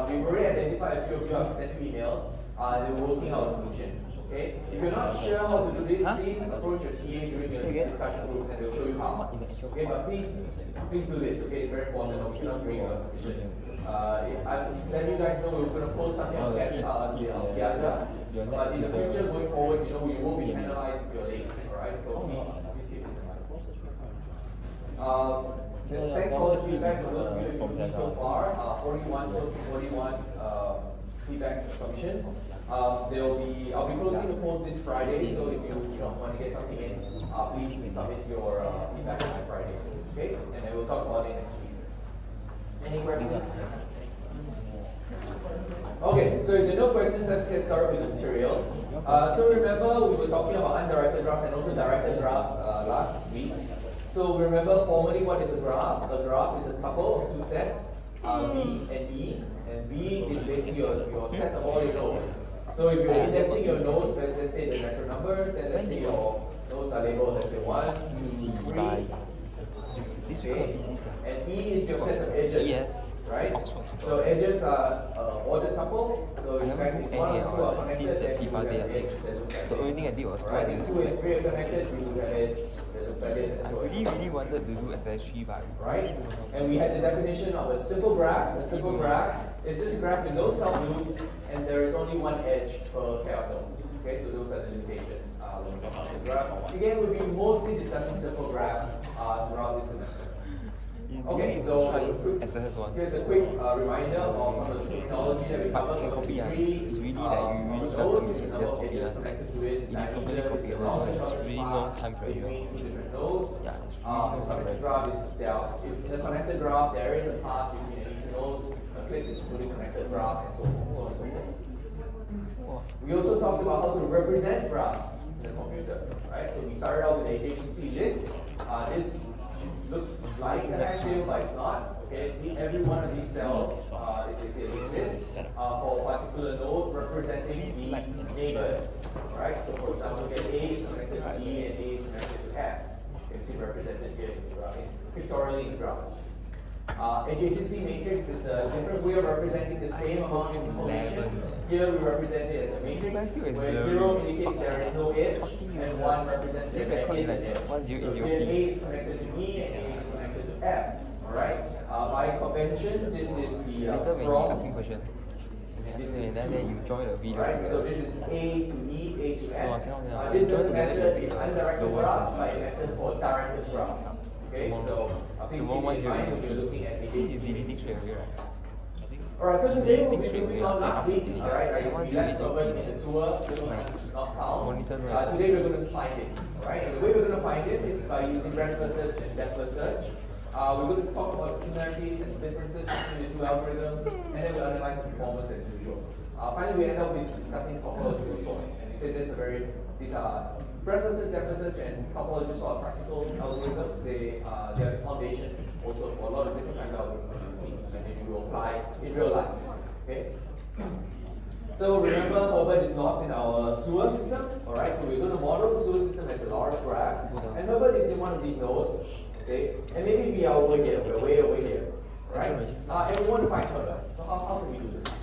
we've already identified a few of you have sent you emails. They were working out a solution. Okay? If you're not sure how to do this, please approach your TA during your discussion groups and they'll show you how. Okay, but please do this. Okay, it's very important. We cannot bring a solution. I'll let you guys know we're going to post something on Piazza. But in the future, going forward, you will be penalized if you're late. Alright, so please keep this in mind. Thanks for all the feedback for those of you who have so far. 41 feedback submissions. I'll be closing the polls this Friday, so if you want to get something in, please submit your feedback by Friday. Okay, and then we'll talk about it next week. Any questions? Okay, so if there are no questions, let's get started with the material. So remember, we were talking about undirected graphs and also directed graphs last week. So remember formally what is a graph? A graph is a tuple of two sets, B and E, and B is basically your set of all your nodes. So if you're indexing your nodes, let's say the natural numbers, then let's say your nodes are labeled, let's say 1, 2, 3. Okay. And E is your set of edges, right? So edges are ordered tuple. So in fact, if 1 and 2 are connected, then you have edge that looks like this. Right? If 2 and 3 are connected, you will have edge that looks like this. And so I really wanted to do SSG, but right? And we had the definition of a simple graph. A simple graph is just a graph with no sub-loops, and there is only one edge per pair of nodes. Okay, so those are the limitations when we talk about the graph. Again, we'll be mostly discussing simple graphs throughout this semester. Okay, so here's a quick reminder of some of the terminology that we covered. It's really like you really start something, just copy it. Like, if you totally copy it, so it's really no time for you. Different nodes. Yeah, it's connected graph is there. In the connected graph, there is a path between any two nodes. A click is fully connected graph, and so on and so forth. We also talked about how to represent graphs in the computer, right? So we started out with the adjacency list. This looks like an axiom, but it's not. Okay, every one of these cells is a list for a particular node representing the neighbors. Right? So for example, here A is connected to E and A is connected to F. You can see represented here in the graph, pictorially in the graph. Adjacency matrix is a different way of representing the same amount of information. Here we represent it as a matrix, where 0 indicates there is no edge, and 1 represents that there is an edge. So here A is connected to E, and A is connected to F. Alright? By convention, this is the from. This is then you join the video. Right? So this is A to E, A to F. This doesn't matter in undirected graphs, but it matters for directed graphs. Okay, so please keep in mind when you're looking at the adjacency. Alright, so today we'll be moving on last week. Alright, we left Robert in the sewer, so not count. Today we're going to find it. Alright, and the way we're going to find it is by using breadth-first search and depth-first search. We're going to talk about the similarities and differences between the two algorithms, and then we'll analyze the performance as usual. Finally, we end up with discussing topological sort. And we say these are breadth-first search, depth-first search, and topological sort practical algorithms. They are the foundation also for a lot of different kinds of algorithms you see, and then you will apply in real life. Okay. So remember, Herbert is lost in our sewer system. Alright, so we're going to model the sewer system as a large graph, and Herbert is in one of these nodes. Okay, and maybe we are over here, we're way over here, right? And we want to find Herbert. So how can we do this?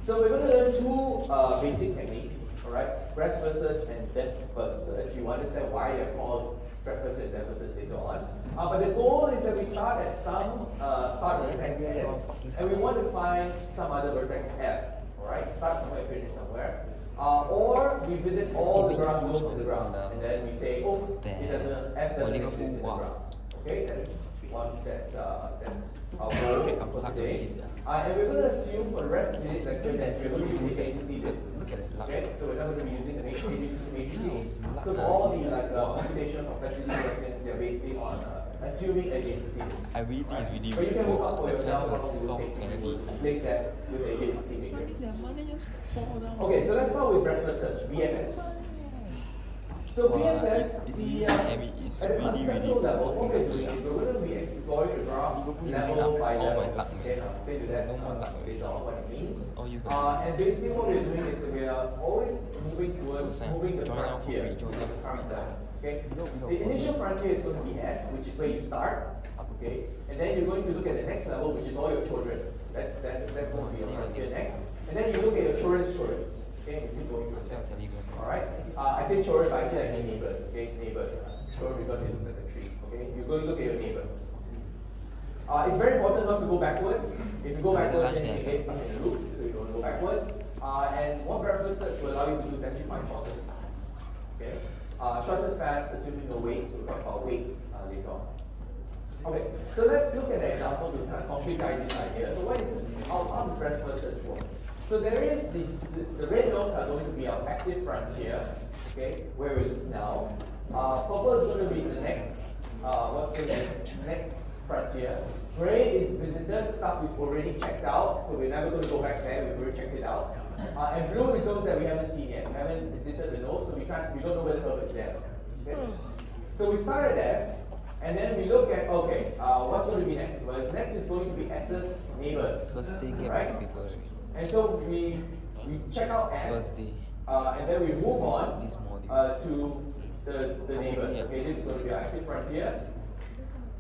So we're going to learn two basic techniques, alright? Breadth-first search and depth-first search. You understand why they're called breadth-first search and depth-first search later on. But the goal is that we start at some start vertex S, and we want to find some other vertex F, alright? Start somewhere, finish somewhere. Or we visit all the ground nodes in the ground, and then we say, oh, F doesn't exist in the ground. Okay, that's our goal for today. And we're going to assume for the rest of today's lecture that we're going to use adjacency lists. Okay, so we're not going to be using the adjacency matrices. So for all the computation complexity questions, they're basically on assuming adjacency lists. I really think it's really But you can work out for yourself how long it will take to replace that with the adjacency matrix. Okay, so let's start with breadth-first search, BFS. So BFS, at the conceptual level, what we're doing is we're going to be exploring the graph level by level. Okay, I'll explain to that based on what it means. And basically what we're doing is we are always moving towards moving the frontier, which is the current level. Okay, the initial frontier is going to be S, which is where you start. Okay, and then you're going to look at the next level, which is all your children. That's going to be your frontier next. And then you look at your children's children. Okay, you keep going to the All right. I say children, but actually I mean neighbors. Okay, neighbors. Children because it looks like a tree. Okay, you're going to look at your neighbors. It's very important not to go backwards. If you go backwards, then you get stuck in a loop, so you don't go backwards. And what breadth-first search will allow you to do is actually find shortest paths. Okay, shortest paths, assuming no weights. We'll talk about weights later on. Okay, so let's look at the example to kind of concretize this idea. So what is how does breadth-first search work? So there is the red nodes are going to be our active frontier. Okay, where we're looking now. Purple is going to be the next. What's going to be the next frontier? Gray is visited, stuff we've already checked out, so we're never going to go back there, we've already checked it out. And blue is those that we haven't seen yet, we haven't visited the node, so we don't know whether Herbert's there. Okay? So we start at S, and then we look at, okay, what's going to be next? Well, next is going to be S's neighbors. Right? And so we check out S, and then we move on to the neighbors. Okay, this is going to be our active frontier.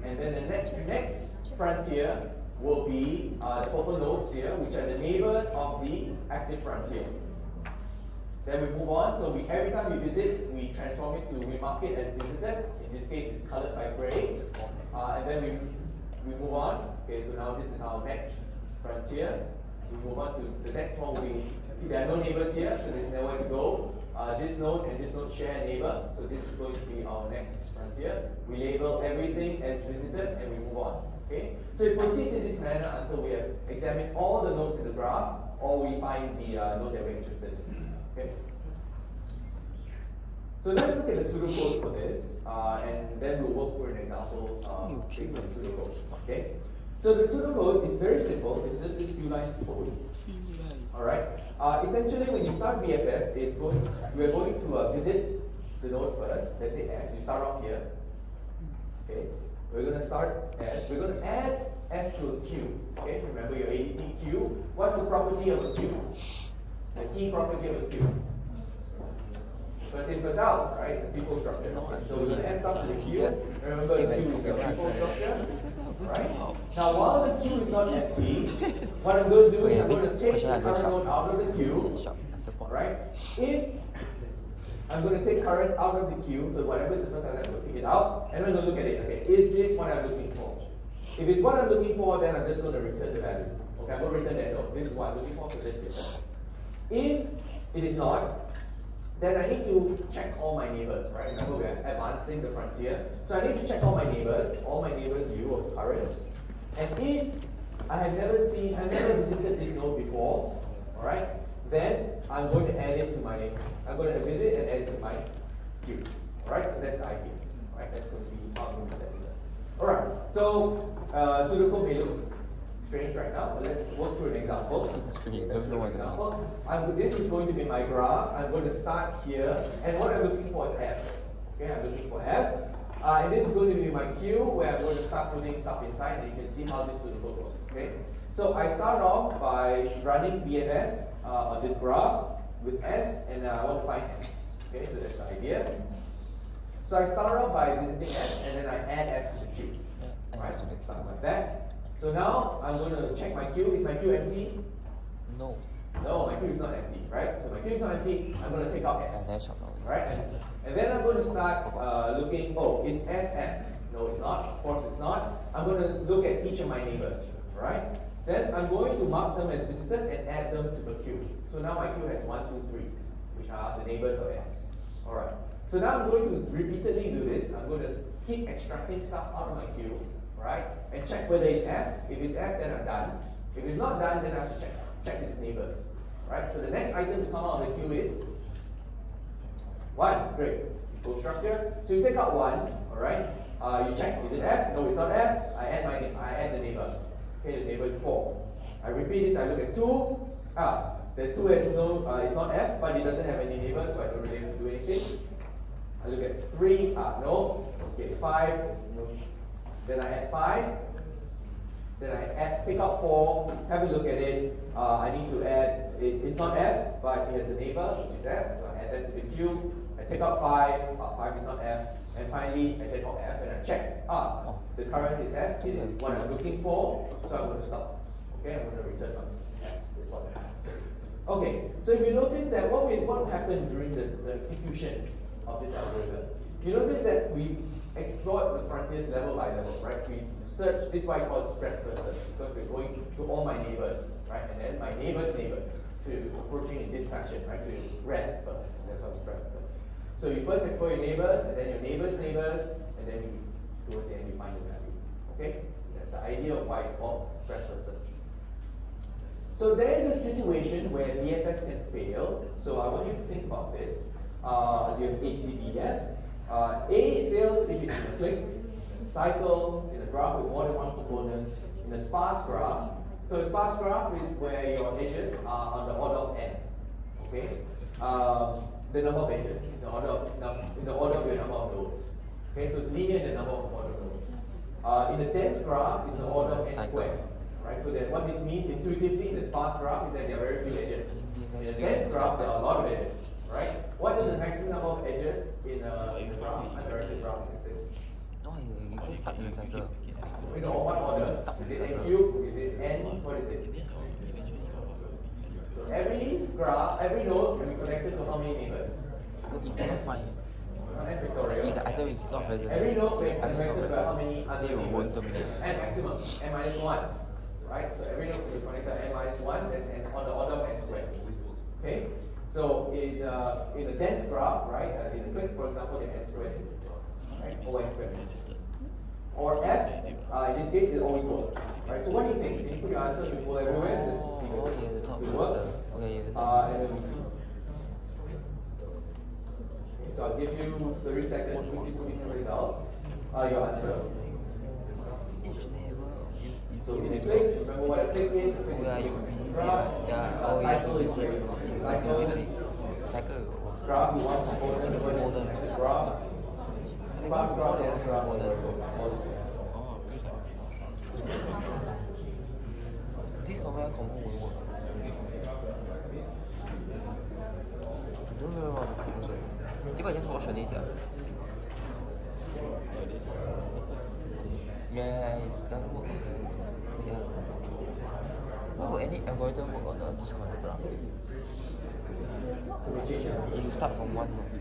And then the next frontier will be the purple nodes here, which are the neighbors of the active frontier. Then we move on. So every time we visit, we transform it to remark it as visited. In this case, it's colored by gray. And then we move on. Okay, so now this is our next frontier. We move on to the next one. There are no neighbors here, so there's nowhere to go. This node and this node share a neighbor, so this is going to be our next frontier. We label everything as visited and we move on. Okay? So it proceeds in this manner until we have examined all the nodes in the graph, or we find the node that we're interested in. Okay? So let's look at the pseudocode for this, and then we'll work through an example based on the pseudocode. Okay? So the pseudocode is very simple. It's just these few lines of code. Alright. Essentially, when you start BFS, we're going to visit the node first. Let's say S. You start off here. Okay. We're going to start S. We're going to add S to a queue. Okay. Remember your ADT queue. What's the property of a queue? The key property of a queue. First in, first out. Right. It's a FIFO structure. So we're going to add stuff to the queue. Remember, the queue is a FIFO structure. Right? Now, while the queue is not empty, what I'm going to do is I'm going to take the current node out of the queue. Right? If I'm going to take current out of the queue, so whatever is the first item, I'm going to take it out, and I'm going to look at it. Okay, is this what I'm looking for? If it's what I'm looking for, then I'm just going to return the value. Okay, I'm going to return that node. This is what I'm looking for, so let's return. If it is not, then I need to check all my neighbors, right? Remember, we're advancing the frontier. So I need to check all my neighbors view of current. And if I've never visited this node before, all right, then I'm going to add it to I'm going to visit and add it to my queue. All right, so that's the idea. All right, that's going to be how I'm going to set this up. All right, so pseudocode may look strange right now, but let's work through an example. This is going to be my graph. I'm going to start here, and what I'm looking for is F. Okay, I'm looking for F. And this is going to be my queue, where I'm going to start putting stuff inside, and you can see how this pseudocode works. Okay, so I start off by running BFS on this graph with S, and I want to find F. Okay, so that's the idea. So I start off by visiting S, and then I add S to the queue. All right, start like that. So now I'm going to check my queue. Is my queue empty? No. No, my queue is not empty, right? So my queue is not empty. I'm going to take out S. Right? And then I'm going to start looking, oh, is S F? No, it's not. Of course, it's not. I'm going to look at each of my neighbors, right? Then I'm going to mark them as visited and add them to the queue. So now my queue has 1, 2, 3, which are the neighbors of S. All right. So now I'm going to repeatedly do this. I'm going to keep extracting stuff out of my queue. Right? And check whether it's F. If it's F, then I'm done. If it's not done, then I have to check its neighbors. Right? So the next item to come out of the queue is 1. Great. Full structure. So you take out 1. All right. You check. Is it F? No, it's not F. I add the neighbor. Okay, the neighbor is 4. I repeat this. I look at 2. There's 2. It's not F, but it doesn't have any neighbors, so I don't really have to do anything. I look at 3. No. Okay, 5. There's no. Then I add 5. Then I pick up 4, have a look at it. I need to add, it's not F, but it has a neighbor, which is F. So I add that to the queue. I take out 5, 5 is not F, And finally, I hit F and I check. The current is F, it is what I'm looking for, so I'm going to stop. Okay, I'm going to return on F. That's what I have. Okay, so if you notice that what happened during the execution of this algorithm, you notice that we explored the frontiers level by level, right? We search, this is why it calls breadth first search, because we're going to all my neighbors, right? And then my neighbors' neighbors, to approaching in this fashion, right? So you breadth first, that's why it's breadth first. So you first explore your neighbors, and then your neighbors' neighbors, and then you, towards the end you find the value. Okay? That's the idea of why it's called breadth first search. So there is a situation where BFS can fail. So I want you to think about this. You have 8ZBF. A fails if it's in a click, cycle, in a graph with more than one component, in a sparse graph. So a sparse graph is where your edges are on the order of n. Okay? The number of edges is in the order of your number of nodes. Okay, so it's linear in the number of order nodes. In a dense graph, it's the order of n squared. Right? So that what this means intuitively in the sparse graph is that there are very few edges. In a dense graph, there are a lot of edges. Right? What is the maximum number of edges in a graph, undirected graph, you can say? No, you get stuck in a cycle. You know, what order? Is it n cubed? Is it n? What is it? So every graph, every node can be connected to how many neighbors? No, you cannot find. N factorial. If the item is not present, every node can be connected to how many other they neighbors? won't terminate. N maximum, n minus 1. Right? So every node can be connected to n minus 1, that's n on the order of n squared. Okay? So in a dense graph, right, in a click, for example, there are n squared edges, right, or n squared edges. Or F, in this case, it always works, right? So what do you think? Can you put your answer in full everywhere? Let's see if it works. Okay, and then we see. Okay, so I'll give you 30 seconds to quickly put in the result. Your answer. So in a click, remember what a click is? A click is a graph. Cycle is where you cycle. Graph with one component, the graph. Graph, dense graph, all these ways. This overall combo will work. I don't remember what to click also. 结果 I just watch on this. Yeah, it doesn't work. Yeah. Why would any algorithm work on a disconnected graph? So you start from one node.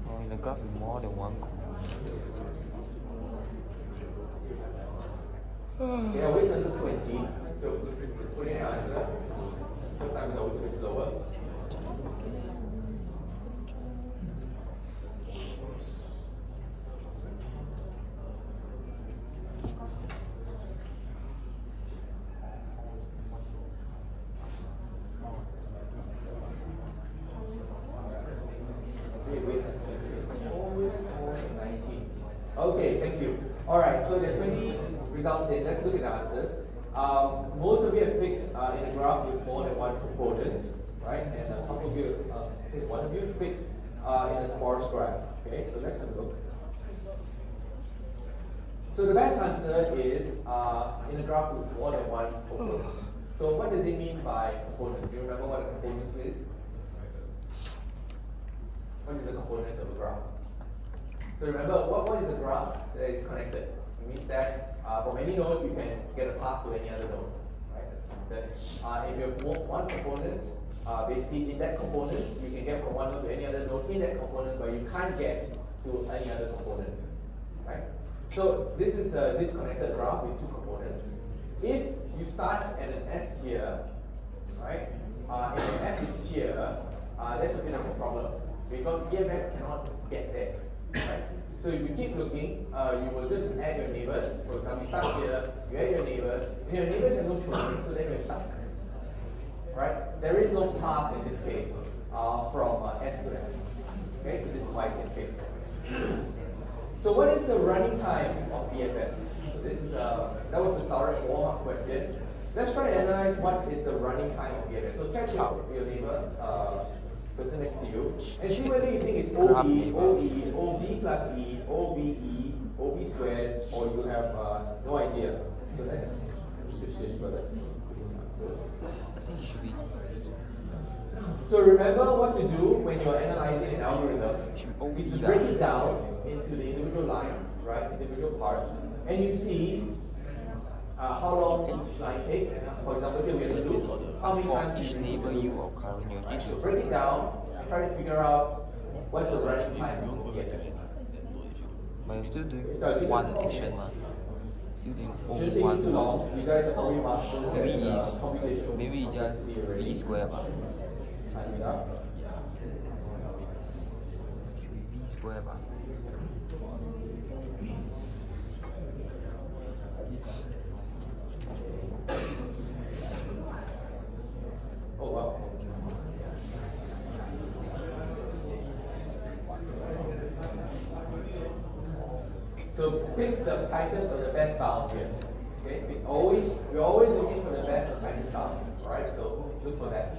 Or in a graph with more than one component. Yeah, wait until 20 to put in your answer. First time is always a bit slower. Okay, thank you. Alright, so there are 20 results in. Let's look at the answers. Most of you have picked in a graph with more than one component, right? And a couple of you, one of you picked in a sparse graph. Okay, so let's have a look. So the best answer is in a graph with more than one component. So what does it mean by component? Do you remember what a component is? What is a component of a graph? So remember, what is a graph that is connected? It means that from any node, you can get a path to any other node. Right? That's connected. If you have one component, basically in that component, you can get from one node to any other node in that component, but you can't get to any other component. Right? So this is a disconnected graph with two components. If you start at an S here, right, and an F is here, that's a bit of a problem because BFS cannot get there. Right? So if you keep looking, you will just add your neighbors. For example, you start here, you add your neighbors, and your neighbors have no children, so then you're stuck. Right? There is no path in this case from S to F. Okay, so this is why it can fail. So what is the running time of BFS? So this is that was the starter warm-up question. Let's try and analyze what is the running time of BFS. So check out your neighbor, person next to you, and see whether you think it's OB, OE, OB plus E, OBE, OB squared, or you have no idea. So let's switch this for this. I think it should be. So remember what to do when you're analyzing an algorithm is to break it down into the individual lines, right? Individual parts, and you see how long each line takes. And for example, here we have to do how many times each neighbor you or current you right, so break it down and try to figure out what's the running time of the EFS. But you're still doing one action, still doing Shouldn't take one. you too long. You guys are probably masters at computational. Maybe just V square. Time it up. Should be V square. Oh wow. So pick the tightest or the best bound here. Okay, we're always looking for the best or tightest bound. Alright, so look for that.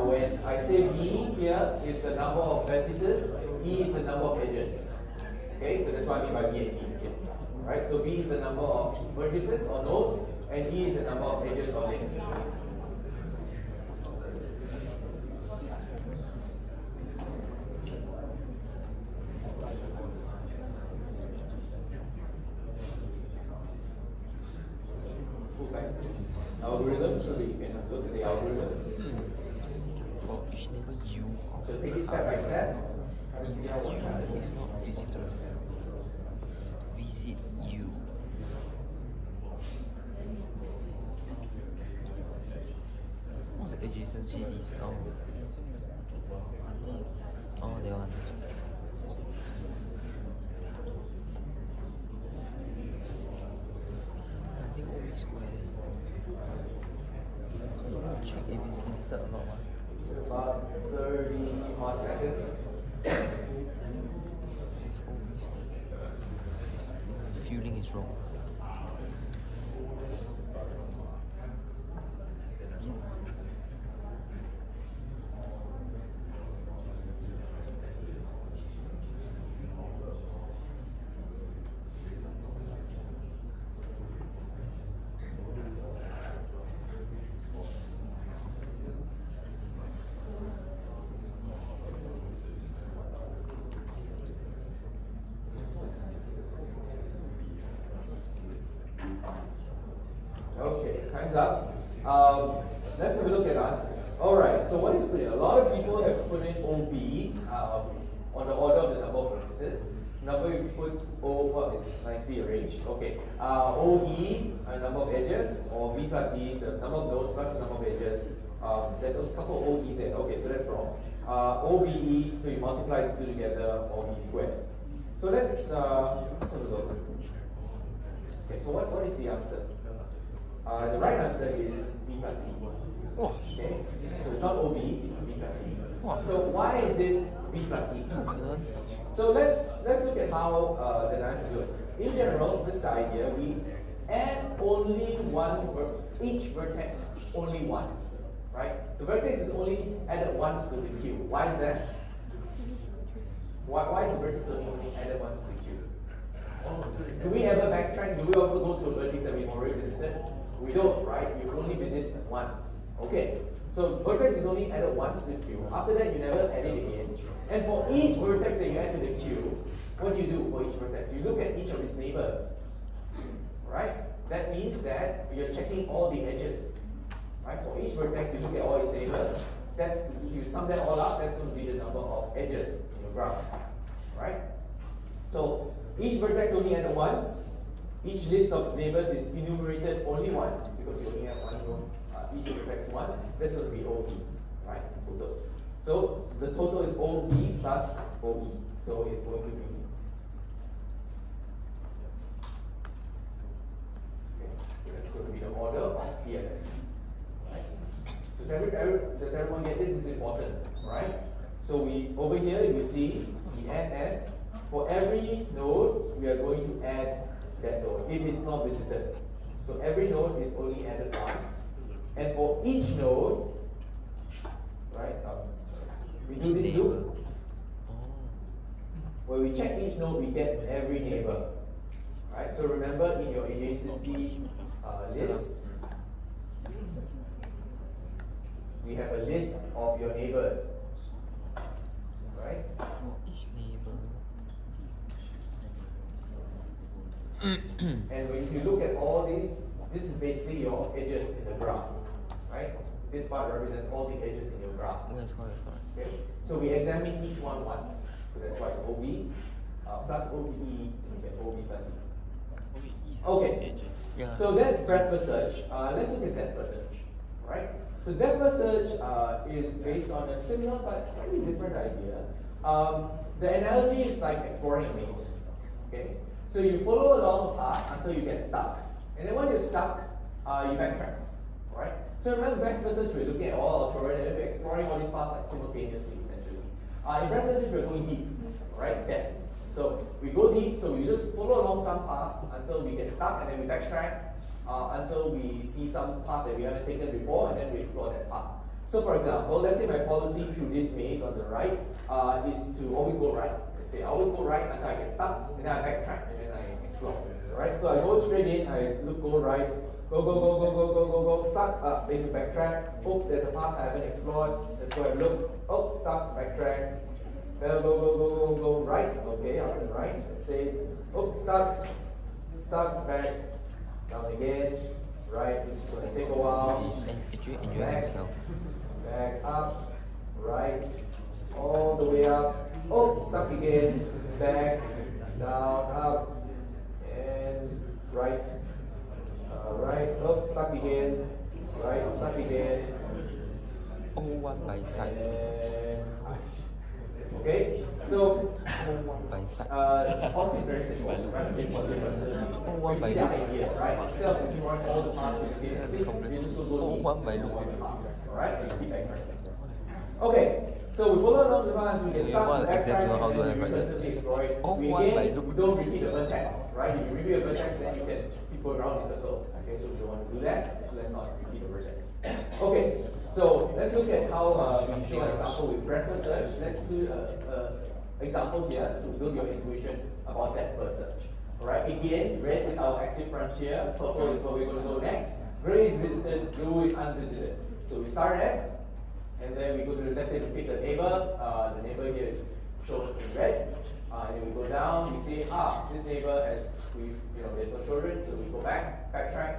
When I say V here is the number of vertices, E is the number of edges. Okay, so that's what I mean by V and E here. Right, so V is the number of vertices or nodes, and E is the number of edges or links. Algorithm, so that you can look at the algorithm. For each neighbor U. So take it step by step. It's not visited. Visit U. What's the adjacency list? Oh, that one. I think O square. Check if it's visited or not. About 30 odd seconds. It's always the fueling is wrong. Okay, time's up. Let's have a look at answers. Alright, so what did you put in? A lot of people have put in OB on the order of the number of vertices. Number you put O, well, it's nicely arranged. Okay, OE, a number of edges, or B plus E, the number of nodes plus the number of edges. There's a couple of OE there. Okay, so that's wrong. OBE, so you multiply the two together, or B squared. So let's have a look. Okay, so what is the answer? The right answer is B plus E. Okay, so it's not OB, it's B plus E. So why is it B plus E? So let's look at how the answer do it. In general, this idea, we add only each vertex only once, right? The vertex is only added once to the queue. Why is that? Why is the vertex only added once to the queue? Do we ever backtrack? Do we ever go to a vertex that we've already visited? We don't, right? You only visit once. Okay. So vertex is only added once to the queue. After that, you never add it again. And for each vertex that you add to the queue, what do you do for each vertex? You look at each of its neighbors. Right? That means that you're checking all the edges. Right? For each vertex, you look at all its neighbors. That's, if you sum that all up, that's going to be the number of edges in your graph. Right? So each vertex only added once. Each list of neighbors is enumerated only once because you only have one node. Each vertex once. That's going to be OB, right? Total. So the total is OB plus OE. So it's going to be. Okay, so that's going to be the order of EFS. Right? So does everyone get this? Is important, right? So we over here you see we add S. For every node, we are going to add that node if it's not visited. So every node is only added once. And for each node, right, we do this loop where we check each node, we get every neighbor. Right? So remember in your adjacency list, we have a list of your neighbors, right? For each neighbor. And when you look at all these, this is basically your edges in the graph, right? This part represents all the edges in your graph. Yes, correct. Okay? So we examine each one once. So that's why it's OB plus OBE, you get OB plus E. Okay. Yeah. So that's breadth first search. Let's look at depth first search, right? So depth first search is based on a similar but slightly different idea. The analogy is like exploring a maze. Okay. So you follow along the path until you get stuck, and then when you're stuck, you backtrack. Right? So remember, breadth first search, we're looking at all our children and then we're exploring all these paths like simultaneously, essentially. In breadth first search, we're going deep, right? Depth. So we go deep, so we just follow along some path until we get stuck, and then we backtrack until we see some path that we haven't taken before, and then we explore that path. So for example, let's say my policy through this maze on the right is to always go right. Let's say I always go right until I get stuck, and then I backtrack, and then I explore. Right? So I go straight in, I go right, go, stuck, maybe backtrack. Oops, there's a path I haven't explored. Let's go and look. Oh, stuck, backtrack. Go, right. Okay, I'll turn right. Let's say, oops, stuck, back, down again. Right, this is going to take a while. Back up, right, all the way up. Oh, stuck again. Back, down, up, and right. Right, oh, stuck again. Right, stuck again. Oh, one by side. Okay, so one by side. policy is very simple, right? It's one different. You see the idea, right? Instead of exploring all the paths simultaneously, you just go deep one by one path, alright? And you keep backtracking. Okay, so we follow along the path, we get stuck, we backtrack, and then we recursively explore it. We don't repeat the vertex, right? If you repeat a vertex, then you can keep going around in circles. Okay, so we don't want to do that, so let's not repeat the vertex. Okay, so let's look at how we show an example with breadth first search. Let's do an example here to build your intuition about depth first search. Alright, again, red is our active frontier, purple is where we're going to go next, gray is visited, blue is unvisited. So we start S, and then we go to, let's say we pick the neighbor here is shown in red, and then we go down, we see, this neighbor has, there's no children, so we go back, backtrack,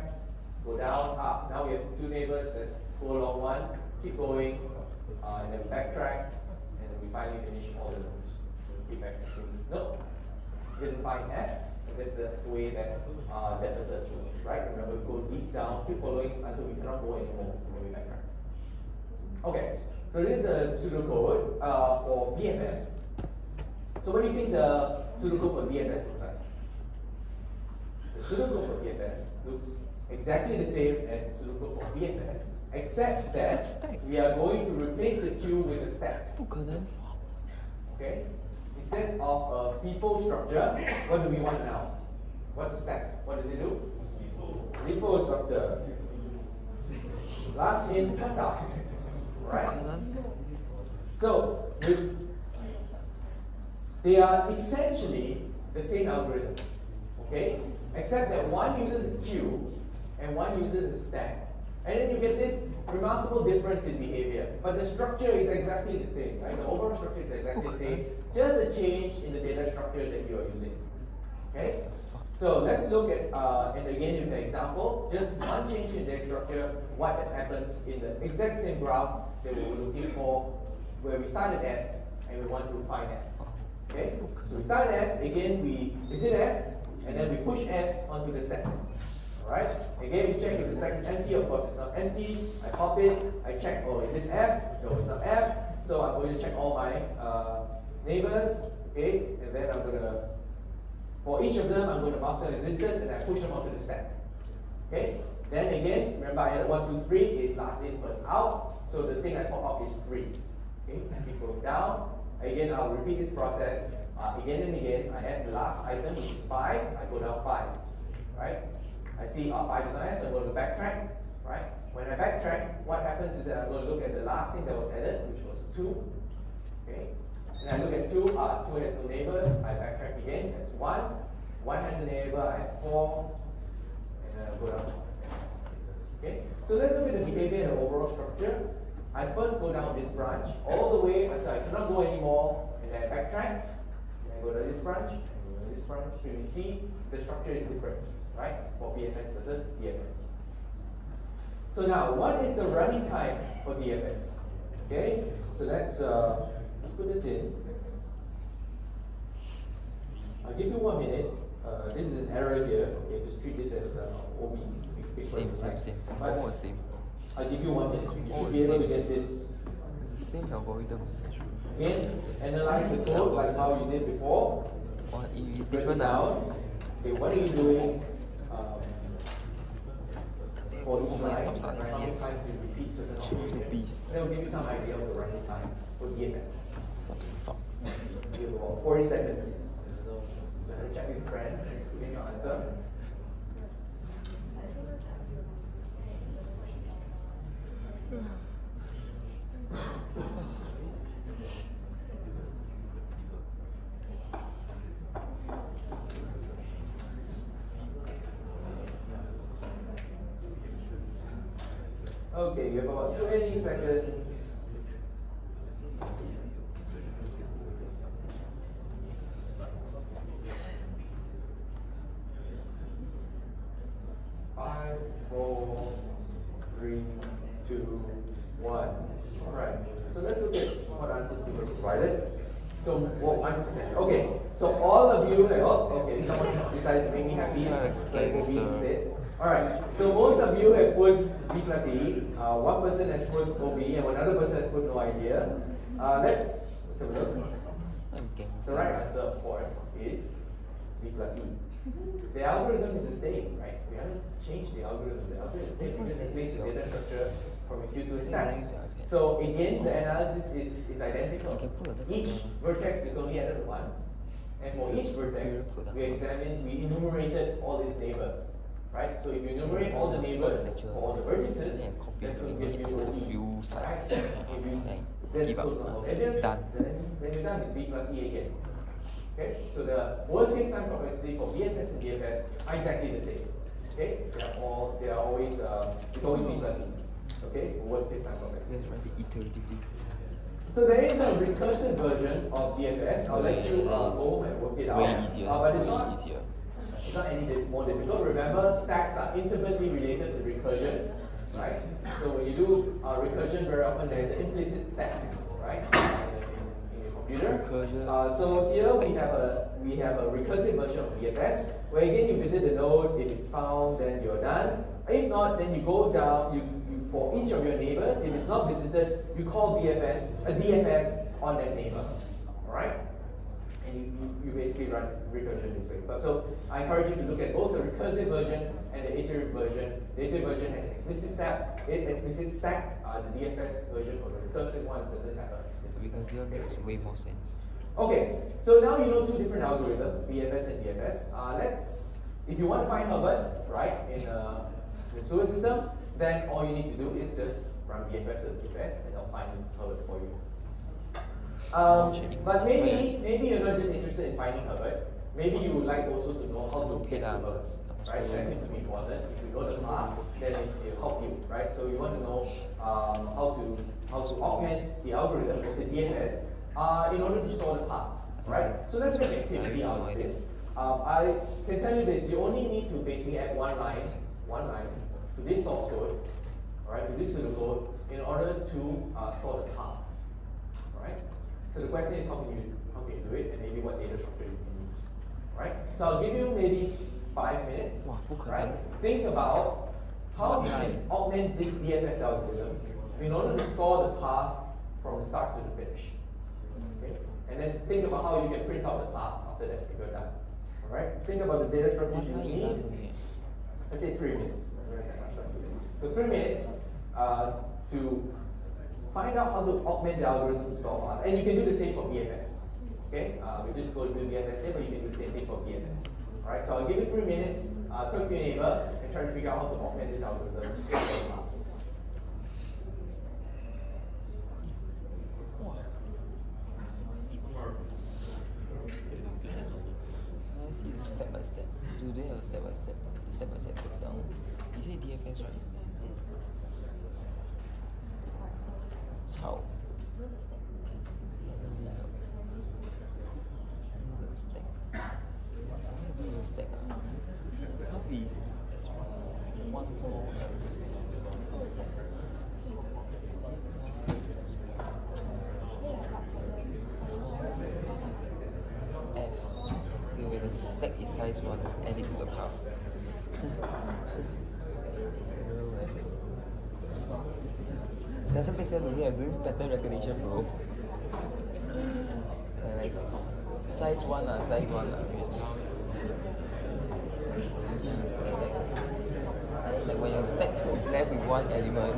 go down, now we have two neighbors, let's go along one, keep going, and then backtrack, and then we finally finish all the nodes. Keep backtracking. Nope, didn't find F, and that's the way that depth first search works, right? Remember, go deep down, keep following until we cannot go anymore, so then we backtrack. Okay, so this is the pseudocode for BFS. So what do you think the pseudocode for BFS looks like? The pseudocode for BFS looks exactly the same as the pseudocode for BFS, except that we are going to replace the queue with a stack. Okay? Instead of a FIFO structure, what do we want now? What's a stack? What does it do? FIFO structure. Last in, first out. Right? So, they are essentially the same algorithm. Okay? Except that one uses a queue and one uses a stack. And then you get this remarkable difference in behavior. But the structure is exactly the same, right? The overall structure is exactly the same. Just a change in the data structure that you are using. Okay? So let's look at, and again with the example, just one change in data structure, what happens in the exact same graph that we were looking for, where we started S and we want to find F. Okay? So we start S, again we visit S, and then we push S onto the stack. Alright? Again, we check if the stack is empty. Of course, it's not empty. I pop it. I check, is this F? No, it's not F. So I'm going to check all my neighbors. Okay? And then I'm going to, for each of them, I'm going to mark them as visited, and I push them onto the stack. Okay? Then again, remember I added 1, 2, 3 is last in, first out. So the thing I pop up is 3. Okay? I keep going down. Again, I'll repeat this process again and again. I add the last item, which is 5. I go down 5. Right? I see 5 is not S, so I'm going to backtrack. Right? When I backtrack, what happens is that I'm going to look at the last thing that was added, which was 2. Okay? And I look at 2, 2 has no neighbors, I backtrack again, that's 1. 1 has a neighbor, I have 4, and then I go down. Okay? So let's look at the behavior and the overall structure. I first go down this branch all the way until I cannot go anymore, and then I backtrack, and I go to this branch, and go to this branch. So you see the structure is different, right? For BFS versus DFS. So now, what is the running time for DFS? Okay, so let's put this in. I'll give you 1 minute. This is an error here. Okay, just treat this as OB. Same. Almost same. I'll give you 1 minute. You should be able to get this. It's the same algorithm. Again, analyze the code like how you did before. Or if it's Break it different down. Okay, what are you doing for each line? Stop starting How many CS. times you repeat certain Change to operations? Bs. That will give you some idea of the running time for DFS. What the fuck? You have about 40 seconds. So check with friend, put in your answer. Okay, you have about 20 seconds. Five, four, three, two, one. All right. So let's look at what answers people provided. So, well, 100%. Okay. So all of you have. Oh, okay. Someone decided to make me happy. Like B instead. All right. So most of you have put B plus E. One person has put OB, and another person has put no idea. Let's have a look. Okay. The right answer, of course, is B plus E. The algorithm is the same, right? We haven't changed the algorithm. The algorithm is the same. We just replace the data structure from a queue to a stack. So again, the analysis is identical. Each vertex is only added once. And for each vertex, we enumerated all its neighbors. Right? So if you enumerate all the neighbors for all the vertices, that's going to give you OB. Right? If you there's total number of edges, then you're done. It's B plus E again. Okay? So the worst case time complexity for BFS and DFS are exactly the same. Okay? They are always it's always B plus E. Okay? Worst case time complexity. Iteratively. So there is a recursive version of DFS. I'll let you go home and work it out. Way easier. But it's not easier. It's not any more difficult. Remember, stacks are intimately related to recursion, right? So when you do recursion, very often there is an implicit stack, right, in your computer. So here we have a recursive version of BFS, where again you visit the node. If it's found, then you're done. If not, then you go down. You for each of your neighbors. If it's not visited, you call DFS on that neighbor, all right? And you basically run recursion this way. But so I encourage you to look at both the recursive version and the iterative version. The iterative version has an explicit stack. The DFS version or the recursive one doesn't have an explicit stack. Because here makes way more sense. Okay, so now you know two different algorithms, BFS and DFS. If you want to find Herbert, right, in the sewer system, then all you need to do is just run BFS or DFS, and they'll find Herbert for you. But maybe you're not just interested in finding Herbert. Maybe you would like also to know how to get to Herbert. Right? That seems to be important. If you know the path, then it will help you. Right? So you want to know how to augment the algorithm, let's say DFS, in order to store the path. Right? So let's make activity out of this. I can tell you this: you only need to basically add one line to this source code, right, to this pseudocode, in order to store the path. Right? So the question is how can you do it, and maybe what data structure you can use. Right? So I'll give you maybe 5 minutes. Right? Think about how you can augment this DFS algorithm in order to store the path from the start to the finish. Okay? And then think about how you can print out the path after that if you're done. Alright? Think about the data structures you need. Let's say 3 minutes. So 3 minutes to find out how to augment the algorithm to store path. And you can do the same for BFS. Okay? We just go to BFS here, but you can do the same thing for BFS. Alright, so I'll give you 3 minutes, talk to your neighbor, and try to figure out how to augment this algorithm to store path. Step by step. Do they have step by step breakdown? You say DFS, right? Ciao. Stack. How is 1 4 F. Okay, when the stack is size 1, add it to the path. Doesn't make sense to me. I'm doing pattern recognition, bro. Like size 1 size 1 like when your stack is left with 1 element.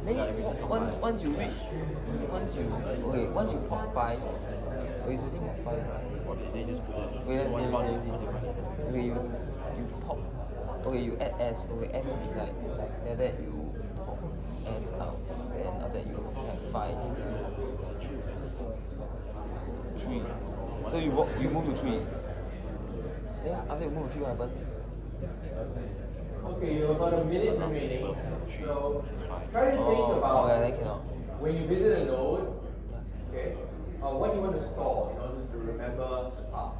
Then once you reach, once you pop 5, you're searching for 5, right? They just put Okay, you pop, okay, you add S, okay, S is inside, then that you pop S out, then after that you have 5, 3, so you move to 3, then after you move to 3, what happens? Okay, you have about a minute remaining, so try to think about when you visit a node, okay, what do you want to store in order to remember the path?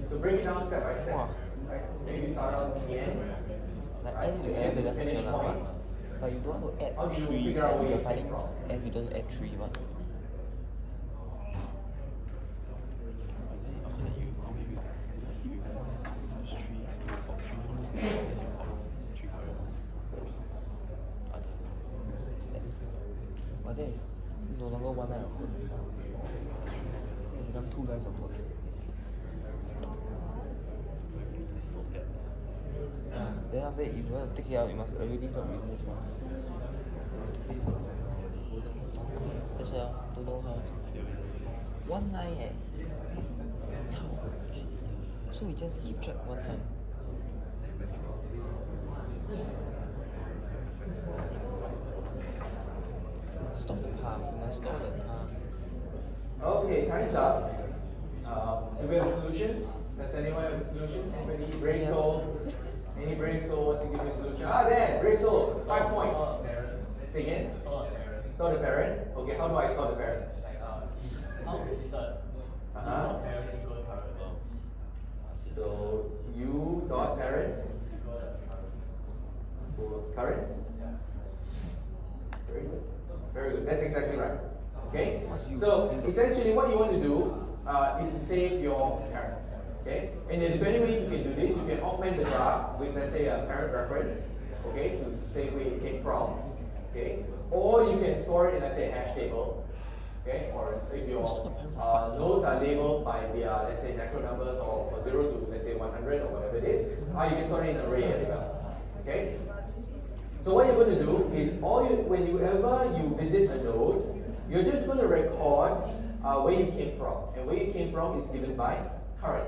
So break it down step by step. Right? Maybe start out at the end. Like right? end to end, the finish point. But you don't want to add How do you 3, figure out where you're you finding came from? evidence at 3, but but that is no longer 1 line of code. It becomes 2 lines of code. Then after that, if you want to take it out, you must already start remove. That's why don't know how. 1 line so we just keep track 1 time. Stop the path, we must stop the path. Okay, time's up. Do we have a solution? Does anyone have a solution? Anybody? Brave soul? Any brave soul wants to give me a solution? There, brave soul, 5 points. Say again? Store the parent. Okay, how do I store the parent? So u dot parent equals current. Very good. Very good. That's exactly right. Okay? So essentially what you want to do is to save your parent. Okay? And there are different ways you can do this. You can augment the graph with, let's say, a parent reference, okay, to say where it came from. Okay? Or you can store it in, let's say, a hash table. Okay? Or if your nodes are labeled by their, let's say, natural numbers or 0 to, let's say, 100 or whatever it is, you can store it in an array as well. Okay? So what you're going to do is, whenever you visit a node, you're just going to record where you came from. And where you came from is given by current.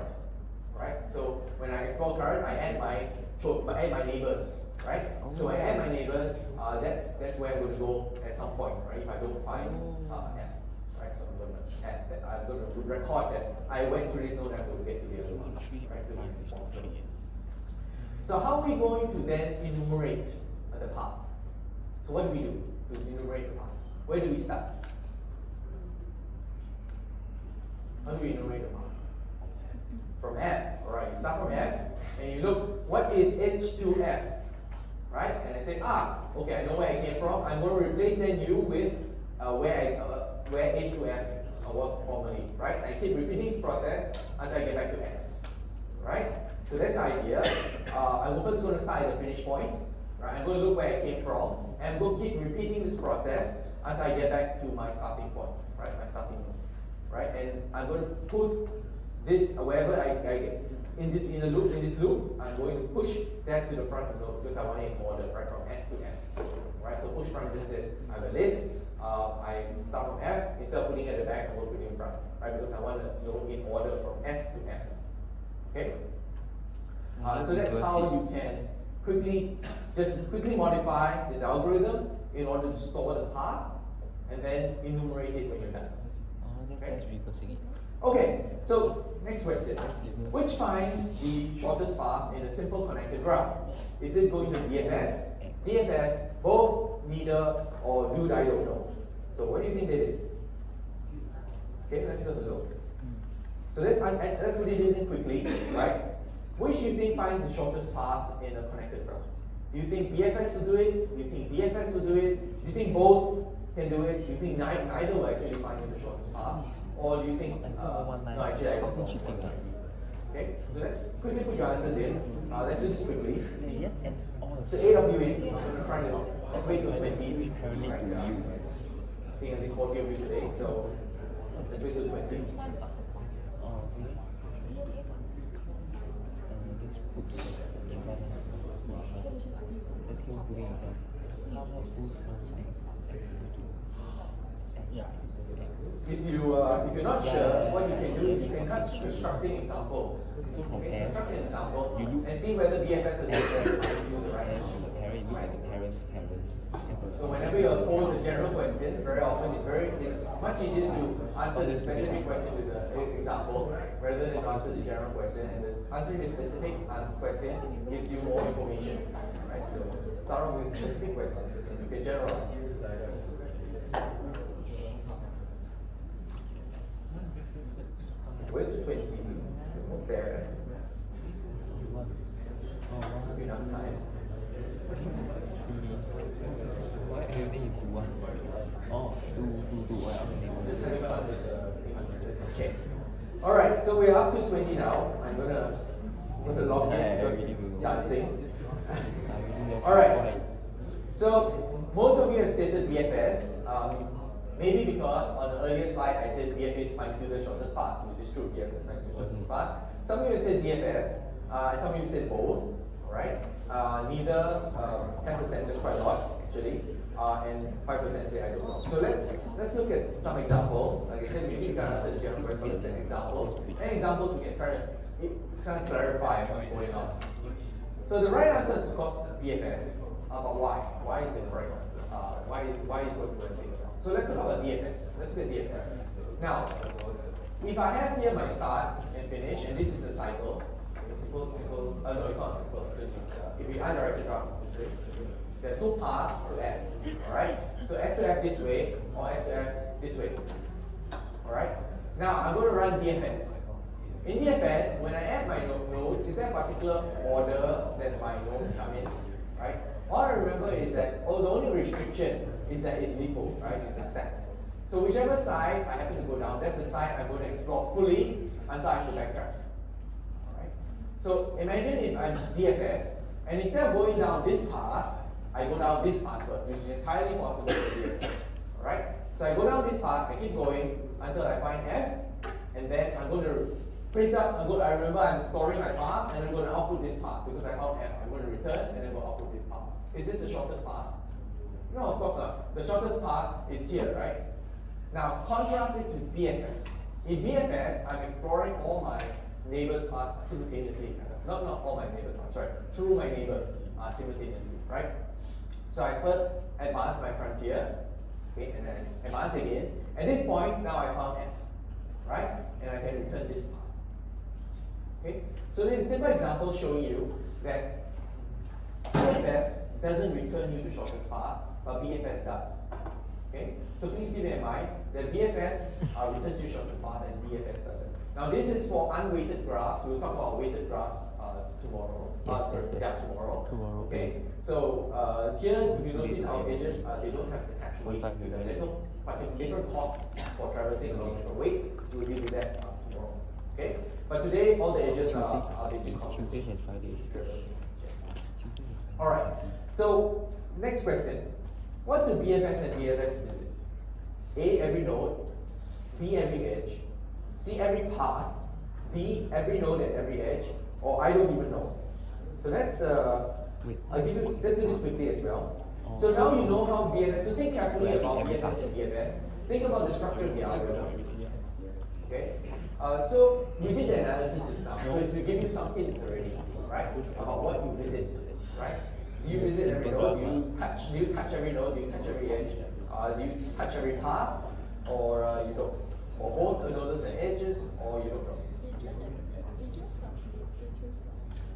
Right? So when I explore current, I add my neighbors. Right? So I add my neighbors, that's where I'm going to go at some point, right? If I don't find F. Right? So I'm going to add that. I'm going to record that I went through this node and I'm going to get to the other one. Right? So how are we going to then enumerate the path? So what do we do to enumerate the path? Where do we start? How do we enumerate the path? From F. Alright, you start from F and you look, what is H to F? Right? And I say, okay, I know where I came from. I'm going to replace then U with where H to F was formerly. Right? I keep repeating this process until I get back to S. Right? So that's the idea. I'm first going to start at the finish point. Right? I'm going to look where I came from, and I'm going to keep repeating this process until I get back to my starting point, right? My starting node, right? And I'm going to put this wherever I get in this loop, I'm going to push that to the front of the node because I want it in order, right, from S to F, right? So push front just says I have a list. I start from F instead of putting it at the back, I'm going to put it in front, right? Because I want to go in order from S to F. Okay. So that's how you can quickly modify this algorithm in order to store the path and then enumerate it when you're done. That's reversing it. Okay, so next question. Which finds the shortest path in a simple connected graph? Is it going to DFS, DFS, both, neither, or do I don't know? So what do you think that is? Okay, let's have a look. So let's put it in quickly, right? Which do you think finds the shortest path in a connected graph? Do you think BFS will do it? Do you think DFS will do it? Do you think both can do it? Do you think neither will actually find the shortest path? Or do you think, no, actually I don't know. Okay, so let's quickly put your answers in. Let's do this quickly. Yes, and all. So 8 of you in, I'm trying to, let's wait till 20. Right, seeing at least 40 of you today, so let's wait till 20. If you're not sure, what you can do is you can start constructing examples. Okay, construct an example and see whether BFS or DFS finds you the right answer. So whenever you're posed a general question, very often it's much easier to answer the specific question with the example rather than answer the general question. And answering the specific question gives you more information, right? So start off with specific questions and you can generalize. Wait to 20. What's there? Enough time. Why everything is 1? Oh, 2. Just having fun with the check. Alright, so we're up to 20 now. I'm gonna log in because it's dancing. Alright. So most of you have stated BFS. Maybe because on the earlier slide I said BFS finds you the shortest path, which is true, BFS finds you the shortest path. Some of you said DFS, and some of you said both, alright? Neither, 10%, that's quite a lot actually, and 5% say I don't know. So let's look at some examples. Like I said, maybe you can answer the general question, but let's say examples. And examples we can kind of clarify what's going on. So the right answer is of course BFS, but why? Why is it the right answer? Why is what you want to take? So let's talk about DFS. Let's look at DFS. Now, if I have here my start and finish, and this is a cycle, no, it's not simple. If we undirect the graph, it's this way. There are two paths to F, alright? So S to F this way, or S to F this way, alright? Now, I'm going to run DFS. In DFS, when I add my nodes, is there a particular order that my nodes come in, right? All I remember is that, the only restriction is that it's LIFO, right? It's a stack. So whichever side I happen to go down, that's the side I'm going to explore fully until I have to backtrack. Alright? So imagine if I'm DFS, and instead of going down this path, I go down this path first, which is entirely possible with DFS. Alright? So I go down this path, I keep going until I find F, and then I'm going to print up, I remember I'm storing my path, and I'm going to output this path because I found F. I'm going to return, and then go output this path. Is this the shortest path? No, of course not. The shortest path is here, right? Now, contrast this with BFS. In BFS, I'm exploring all my neighbors' paths simultaneously. Not all my neighbors' paths, sorry, through my neighbors simultaneously, right? So I first advance my frontier, okay, and then advance again. At this point, now I found F, right? And I can return this path. Okay? So this is a simple example showing you that BFS doesn't return you the shortest path, but BFS does. Okay? So please keep in mind that BFS returns you shortest path and BFS doesn't. Now this is for unweighted graphs. We'll talk about weighted graphs tomorrow. Tomorrow. Okay. So here, if you notice our edges, they don't have attached weights to them. There's different costs for traversing along different weights. We'll deal with that tomorrow. Okay. But today, all the edges are basic costs. Tuesdays and Fridays. All right. So next question. What do BFS and DFS visit? A, every node. B, every edge. C, every path. D, every node and every edge. Or I don't even know. So let's let's do this quickly as well. So now you know how BFS. So think carefully about BFS and DFS. Think about the structure of the algorithm. Okay. So we did the analysis just now. So it should give you some hints already, right? About what you visit, right? Do you visit every node? Do you touch every node? Do you touch every edge? Do you touch every path? Or you don't? for both nodes and edges, or you don't know?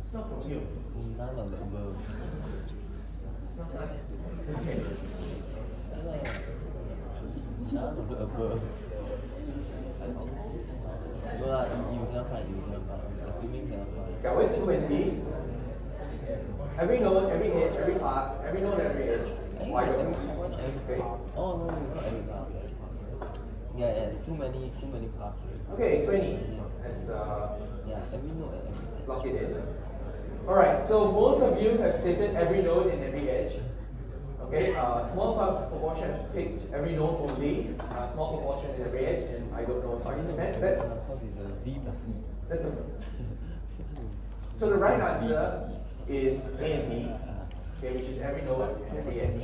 It's not from you. None of the above. It's not nice. Okay. None of the above. Well, you cannot find. Assuming cannot find. Okay, I went to 20. Every node, every edge, every path, every node, every edge. Why don't you? Okay. Oh no, it's not every path. Yeah, too many paths. Okay, 20. Let's Yeah, every node and every edge. lock it in. Alright, so most of you have stated every node and every edge. Okay, small proportion have picked every node only, small proportion is every edge, and I don't know 5%. That's a, so the right answer is A and B, okay, which is every node and every edge.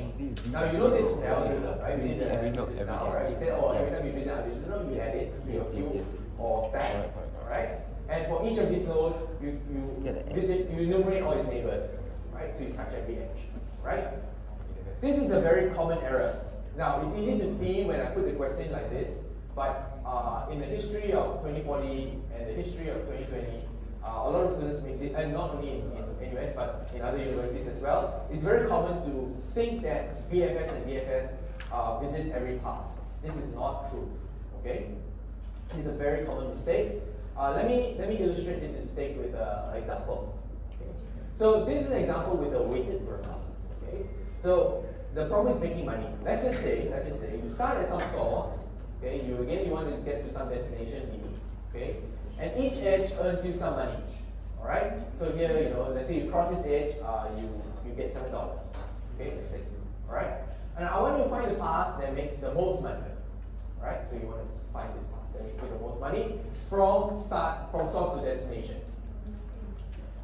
Now you know this algorithm, right? We did the analysis just now, right? We said, oh, every time you visit a visitor, you add it to your queue or stack, alright? And for each of these nodes, you enumerate all its neighbors, right? So you touch every edge, right? This is a very common error. Now, it's easy to see when I put the question like this, but in the history of 2040 and the history of 2020, a lot of students make it, and not only in NUS, but in other universities as well, it's very common to think that VFS and DFS visit every path. This is not true, okay? This is a very common mistake. Let me illustrate this mistake with an example. Okay? So this is an example with a weighted graph. Okay? So the problem is making money. Let's just say you start at some source. Okay, you want to get to some destination B. Okay, and each edge earns you some money. All right. So here, let's say you cross this edge, you get $7. Okay, let's say. All right. And I want to find the path that makes the most money. All right. So you want to find this path that makes you the most money from source to destination.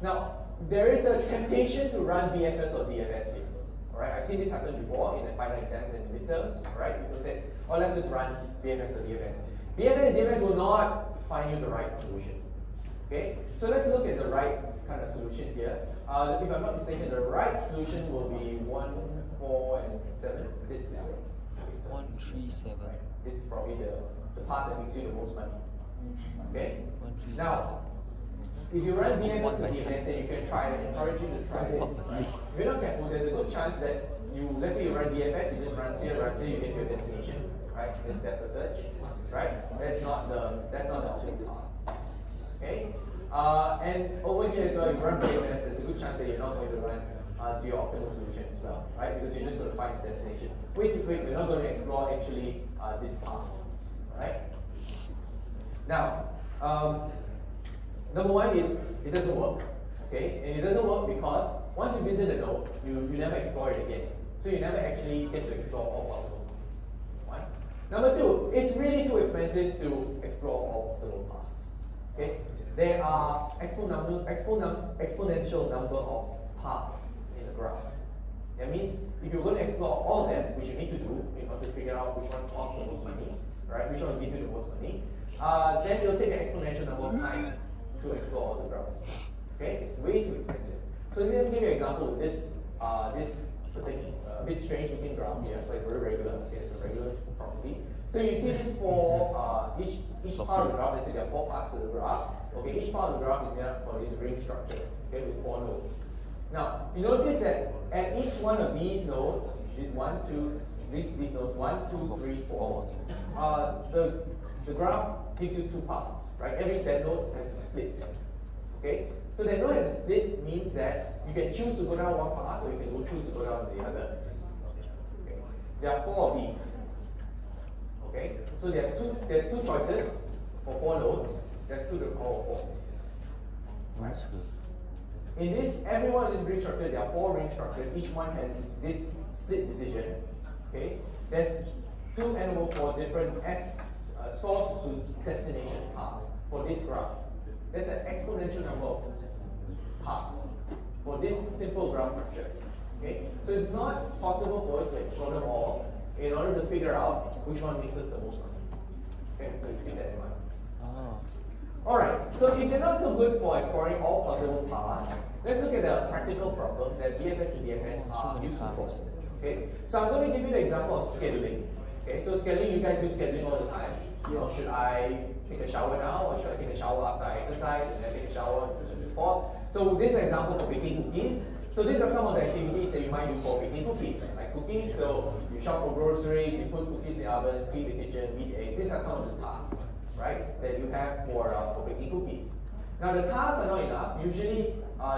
Now there is a temptation to run BFS or DFS here. Alright, I've seen this happen before in the final exams and midterms. Right, people say, "Oh, let's just run BFS or DFS." BFS and DFS will not find you the right solution. Okay, so let's look at the right kind of solution here. If I'm not mistaken, the right solution will be 1, 4, and 7. Is it this way? 1, 3, 7. Right. This is probably the part that makes you the most money. Okay. 1, 3, Now, if you run BFS and DFS, and you can try it, I encourage you to try this. If you're not careful, there's a good chance that let's say you run DFS, you just runs here, you get to your destination, right? There's depth of search, right? That's not the optimal path. Okay? And over here as well, if you run BFS, there's a good chance that you're not going to run to your optimal solution as well, right? Because you're just going to find the destination. Way too quick, we're not going to explore actually this path, right? Now, number one, it doesn't work, okay? And it doesn't work because once you visit a node, you never explore it again. So you never actually get to explore all possible paths. One. Number two, it's really too expensive to explore all possible paths. Okay? There are exponential number of paths in the graph. That means if you're going to explore all of them, which you need to do in order to figure out which one costs the most money, right? Which one will give you the most money, then it'll take an exponential number of time to explore all the graphs. Okay, it's way too expensive. So let me give you an example with this a bit strange looking graph here, but it's very regular. Okay, it's a regular property. So you see this for each part of the graph. Let's say there are 4 parts to the graph. Okay, each part of the graph is made up for this ring structure. Okay, with 4 nodes. Now you notice that at each one of these nodes, these nodes 1, 2, 3, 4. The graph gives you 2 parts, right? That node has a split. Okay? So that node has a split means that you can choose to go down one path or you can choose to go down the other. Okay? There are 4 of these. Okay? So there's 2 choices for 4 nodes. There's 2 to the power of 4. Right? In every one of these ring structures, there are 4 ring structures. Each one has this split decision. Okay? There's 2 n over 4 different source to destination paths for this graph. There's an exponential number of paths for this simple graph structure. Okay? So it's not possible for us to explore them all in order to figure out which one makes us the most money. Okay? So you keep that in mind. Alright, so if you're not so good for exploring all possible paths, let's look at the practical problem that BFS and DFS are useful for. Okay? So I'm going to give you the example of scheduling. Okay? So scheduling, you guys do scheduling all the time. should I take a shower now, or should I take a shower after I exercise and then take a shower, and so on and so forth. So this is an example for baking cookies. So these are some of the activities that you might do for baking cookies, like cookies. So you shop for groceries, you put cookies in the oven, clean the kitchen, beat eggs. These are some of the tasks, right, that you have for baking cookies. Now the tasks are not enough. Usually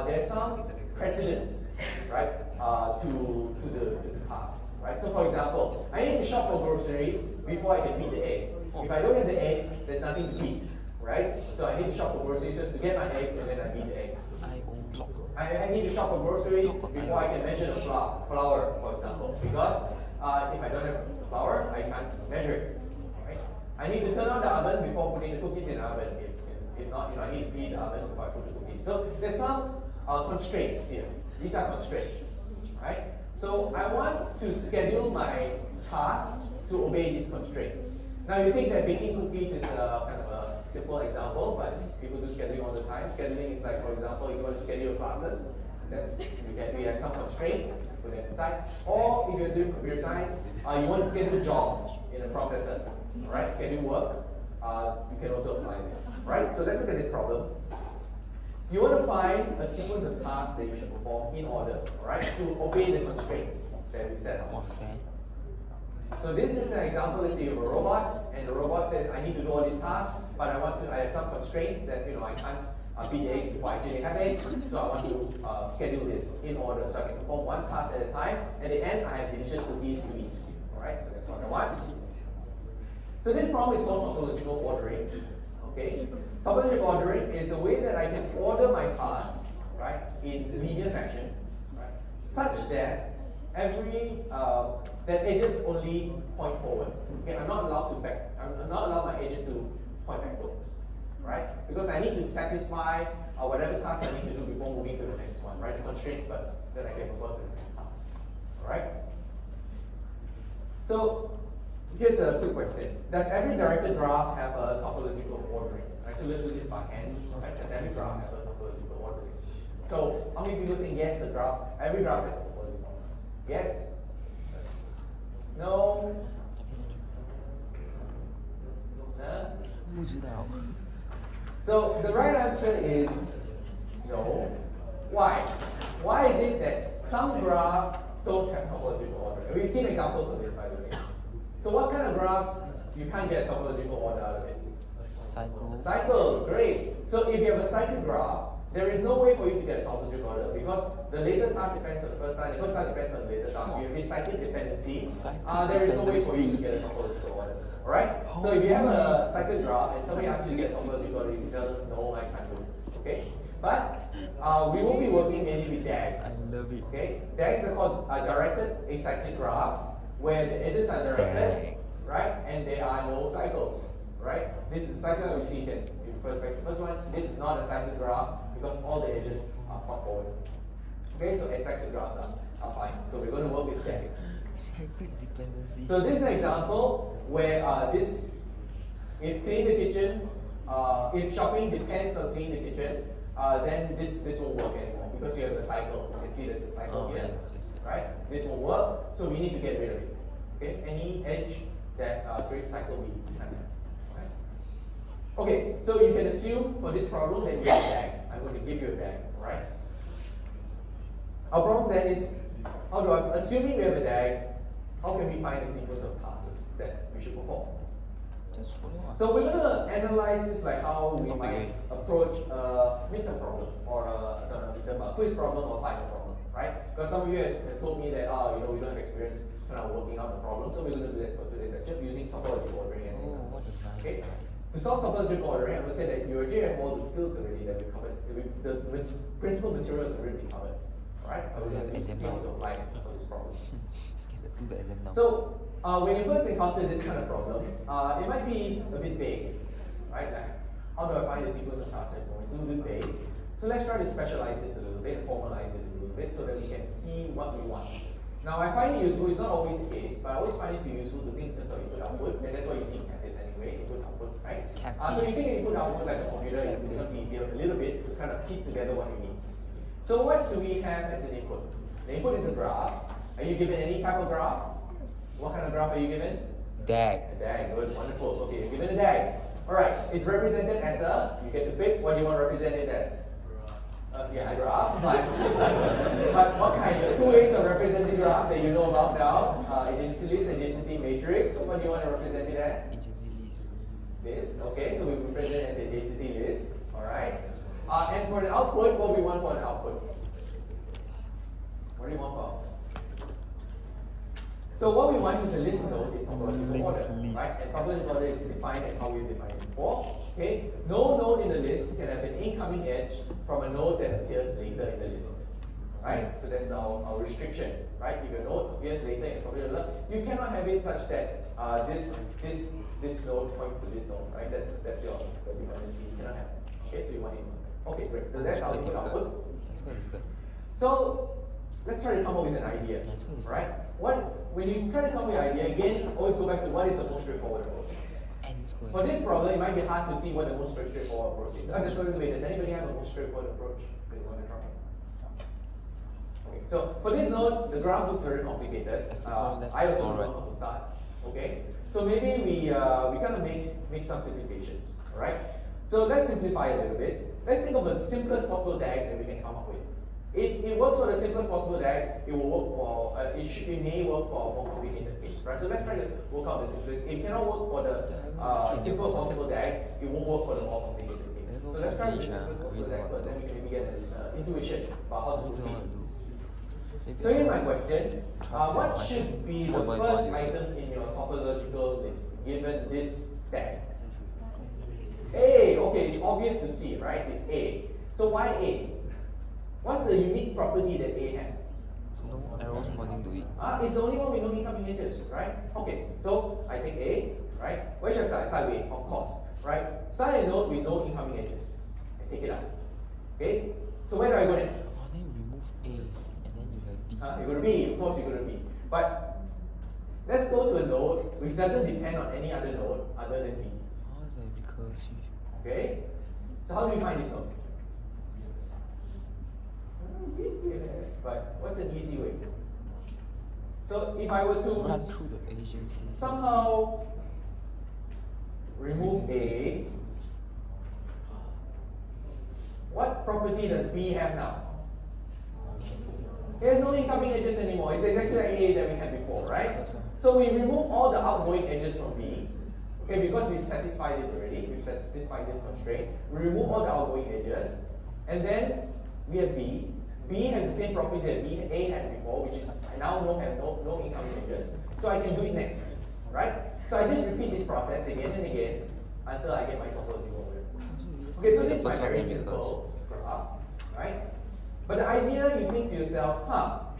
there's some precedence, right, to the tasks, right. So for example, I need to shop for groceries before I can beat the eggs. If I don't have the eggs, there's nothing to beat, right. So I need to shop for groceries just to get my eggs, and then I beat the eggs. I need to shop for groceries before I can measure the flour, for example, because if I don't have flour, I can't measure it. Right? I need to turn on the oven before putting the cookies in the oven. If not, I need to preheat the oven before I put the cookies. So there's some constraints here. These are constraints, right? So I want to schedule my task to obey these constraints. Now you think that baking cookies is kind of a simple example, but people do scheduling all the time. Scheduling is like, for example, you want to schedule classes. We have some constraints, put it inside. Or if you're doing computer science, you want to schedule jobs in a processor, right? Schedule work. You can also apply this, right? So let's look at this problem. You want to find a sequence of tasks that you should perform in order, right, to obey the constraints that we've set up. So this is an example. Let's say you have a robot, and the robot says, I need to do all these tasks, but I have some constraints that I can't beat eggs before I actually have eggs. So I want to schedule this in order so I can perform one task at a time. At the end, I have delicious cookies to eat. All right, so that's what I want. So this problem is called topological ordering. Okay, topological ordering is a way that I can order my tasks, right, in linear fashion, right, such that that edges only point forward. Okay, I'm not allowed my edges to point backwards, right? Because I need to satisfy whatever task I need to do before moving to the next one, right? The constraints first, then I can move on to the next task. All right. So here's a quick question: does every directed graph have a topological ordering? Right. So let's do this by hand. Right? Does every graph have a topological ordering? So how many people think yes, every graph has a topological ordering? Yes. No. So the right answer is no. Why? Why is it that some graphs don't have topological ordering? We've seen examples of this, by the way. So what kind of graphs you can't get topological order out of it? Cycle, great. So if you have a cycle graph, there is no way for you to get a topological order because the later task depends on the first task depends on the later task. You have this cyclic dependency. There is no way for you to get a topological order. Alright? So if you have a cyclic graph and somebody asks you to get a topological order, you tell them, no, I can't do it. Okay? But we will be working mainly with DAGs. I love it. Okay? DAGs are called directed acyclic graphs where the edges are directed, right? And there are no cycles. Right? This is cycle that we see in the first one. This is not a cyclic graph because all the edges are point forward. Okay, so acyclic graphs are fine. So we're going to work with DAG. So this is an example where if clean the kitchen, if shopping depends on clean the kitchen, then this won't work anymore because you have a cycle. You can see there's a cycle here, right? This won't work, so we need to get rid of it. Okay, any edge that creates cycle we can't have. Okay, so you can assume for this problem that you have a DAG. I'm going to give you a DAG, right? Our problem then is, assuming we have a DAG, how can we find a sequence of tasks that we should perform? So we're going to analyze this like how we might approach a midterm problem or a quiz problem or final problem, right? Because some of you have told me that we don't have experience kind of working out the problem, so we're going to do that for today's lecture using topological ordering as an example. Okay? To solve topological ordering, I'm going to say that you actually have all the skills already that we covered. The principal materials have already been covered. Alright? We're going to see how to apply it for this problem. So, when you first encounter this kind of problem, it might be a bit vague. Right? Like, how do I find a sequence of tasks? It's a little bit vague. So let's try to specialize this a little bit, formalize it a little bit so that we can see what we want. Now, I find it useful, it's not always the case, but I always find it useful to think in terms of input-output, and that's what you see in captives anyway, input-output, right? So you think input-output like a computer, it becomes easier a little bit to kind of piece together what you need. So what do we have as an input? The input is a graph. Are you given any type of graph? What kind of graph are you given? DAG. A DAG, good, wonderful. Okay, you're given a DAG. Alright, it's represented as you get to pick what you want to represent it as. Yeah, a graph, but what kind? There are two ways of representing graph that you know about now. Adjacency list, adjacency matrix. What do you want to represent it as? Adjacency list. List, okay, so we represent it as adjacency list. Alright. And for the output, what do we want for an output? What do you want for output? So what we want is a list of nodes in topological order, right? And topological order is defined as how we've defined it before. Okay, no node in the list can have an incoming edge from a node that appears later in the list, right? So that's our restriction, right? If your node appears later in topological order, you cannot have it such that this node points to this node, right? That's your dependency. You cannot have that. Okay, so you want it. Okay, great. So that's how we put output. So let's try to come up with an idea, right? When you try to come up with an idea, again, always go back to what is the most straightforward approach. For this problem, it might be hard to see what the most straightforward approach is. Does anybody have a most straightforward approach that you want to try? Okay, so for this node, the graph looks very complicated. I also don't know how to start. Okay, so maybe we kind of make some simplifications. All right. So let's simplify a little bit. Let's think of the simplest possible DAG that we can come up with. If it works for the simplest possible DAG, it will work for it may work for a more complicated case, right? So let's try to work out the simplest. If it cannot work for the simple possible DAG, it won't work for the more complicated case. So let's try with the simplest possible DAG first, and we can maybe get an intuition about how to proceed. So here's my question. What should be the first item in your topological list given this DAG? A, okay, it's obvious to see, right? It's A. So why A? What's the unique property that A has? No arrows pointing to it. It's the only one with no incoming edges, right? Okay, so I take A, right? Where should I start? I start with A, of course, right? Start a node with no incoming edges. I take it up. Okay? So where do I go next? Oh, then you remove A, and then you have B. You go to B, of course you go to B. But let's go to a node which doesn't depend on any other node other than B. How is that recursive? Okay? So how do we find this node? Yes, but what's an easy way? So if I were to run through the agencies, somehow remove A, what property does B have now? There's no incoming edges anymore. It's exactly like A that we had before, right? So we remove all the outgoing edges from B. Okay, because we've satisfied it already. We've satisfied this constraint. We remove all the outgoing edges, and then we have B. B has the same property that A had before, which is I now have no incoming edges. So I can do it next, right? So I just repeat this process again and again until I get my topological order. Okay, so this is my very simple graph, right? But the idea, you think to yourself,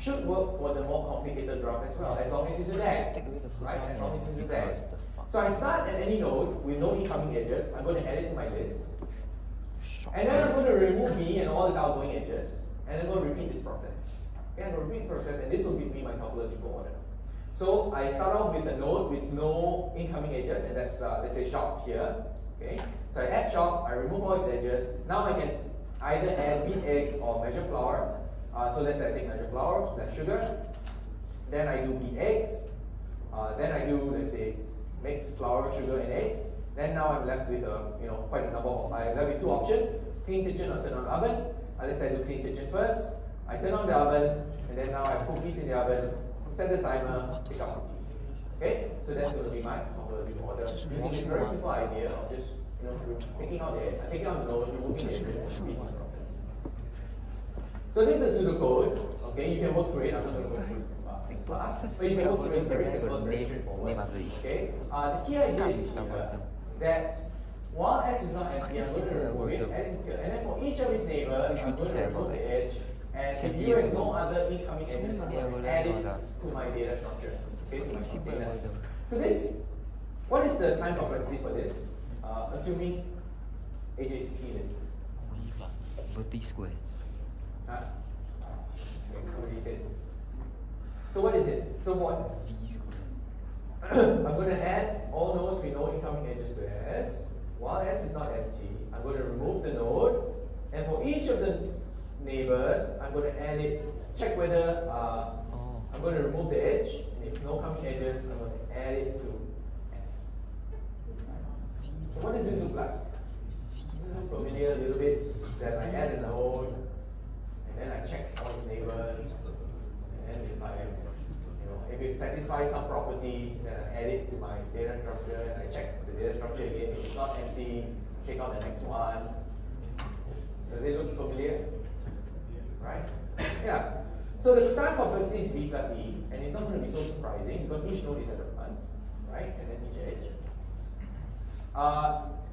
should work for the more complicated graph as well, as long as it's a DAG, right? As long as it's a DAG. So I start at any node with no incoming edges. I'm going to add it to my list. And then I'm going to remove B and all its outgoing edges. And I'm going to repeat this process. Okay, I'm going to repeat the process, and this will give me my topological order. So I start off with a node with no incoming edges, and that's, let's say, shop here. Okay, so I add shop, I remove all its edges. Now I can either add beat eggs or measure flour. So let's say I take measure flour, so that's sugar. Then I do beat eggs. Then I do, let's say, mix flour, sugar, and eggs. Then now I'm left with quite a number of. I'm left with two options: clean kitchen or turn on the oven. Let's say I do clean kitchen first. I turn on the oven, and then now I have cookies in the oven. Set the timer, pick up cookies. Okay, so that's going to be my topological order using this very simple idea of just taking out the node, removing the edges, and repeating the process. So this is pseudocode. Okay, you can work through it. I'm not going to go through class, but you can work through it. It's very simple, very straightforward. Okay, the key idea is here that while S is not empty, I'm going to remove it, add it here, and then for each of its neighbors, I'm going to remove the edge. And if U has no other incoming edges, I'm going to add it to my data structure. Okay, to my data. So this, what is the time complexity for this? Assuming AJCC list. Vertex square. Okay, somebody said. So what is it? So what? V square. I'm going to add all nodes with no incoming edges to S. While S is not empty, I'm going to remove the node. And for each of the neighbors, I'm going to add it, check whether I'm going to remove the edge. And if no coming edges, I'm going to add it to does this look like? Does it look familiar a little bit? Then I add a node, and then I check all its neighbors, and then if I, if it satisfies some property, then I add it to my data structure, and I check the data structure again. If it's not empty, take out the next one. Does it look familiar? Right? Yeah. So the time complexity is V plus E, and it's not going to be so surprising because each node is at a once, right? And then each edge.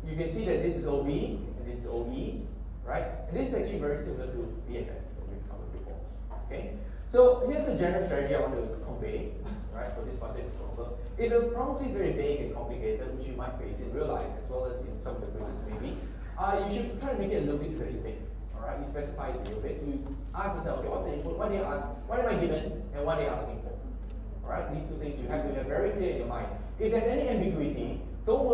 You can see that this is OV and this is OE, right? And this is actually very similar to DFS that we've covered before. Okay? So here's a general strategy I want to convey, right, for this particular problem. If the problem is very vague and complicated, which you might face in real life as well as in some of the quizzes maybe, you should try to make it a little bit specific. Alright, you specify it a little bit. You ask yourself, okay, what's the input? What do you ask? What am I given? And what are they asking for? Alright, these two things you have to have very clear in your mind. If there's any ambiguity, don't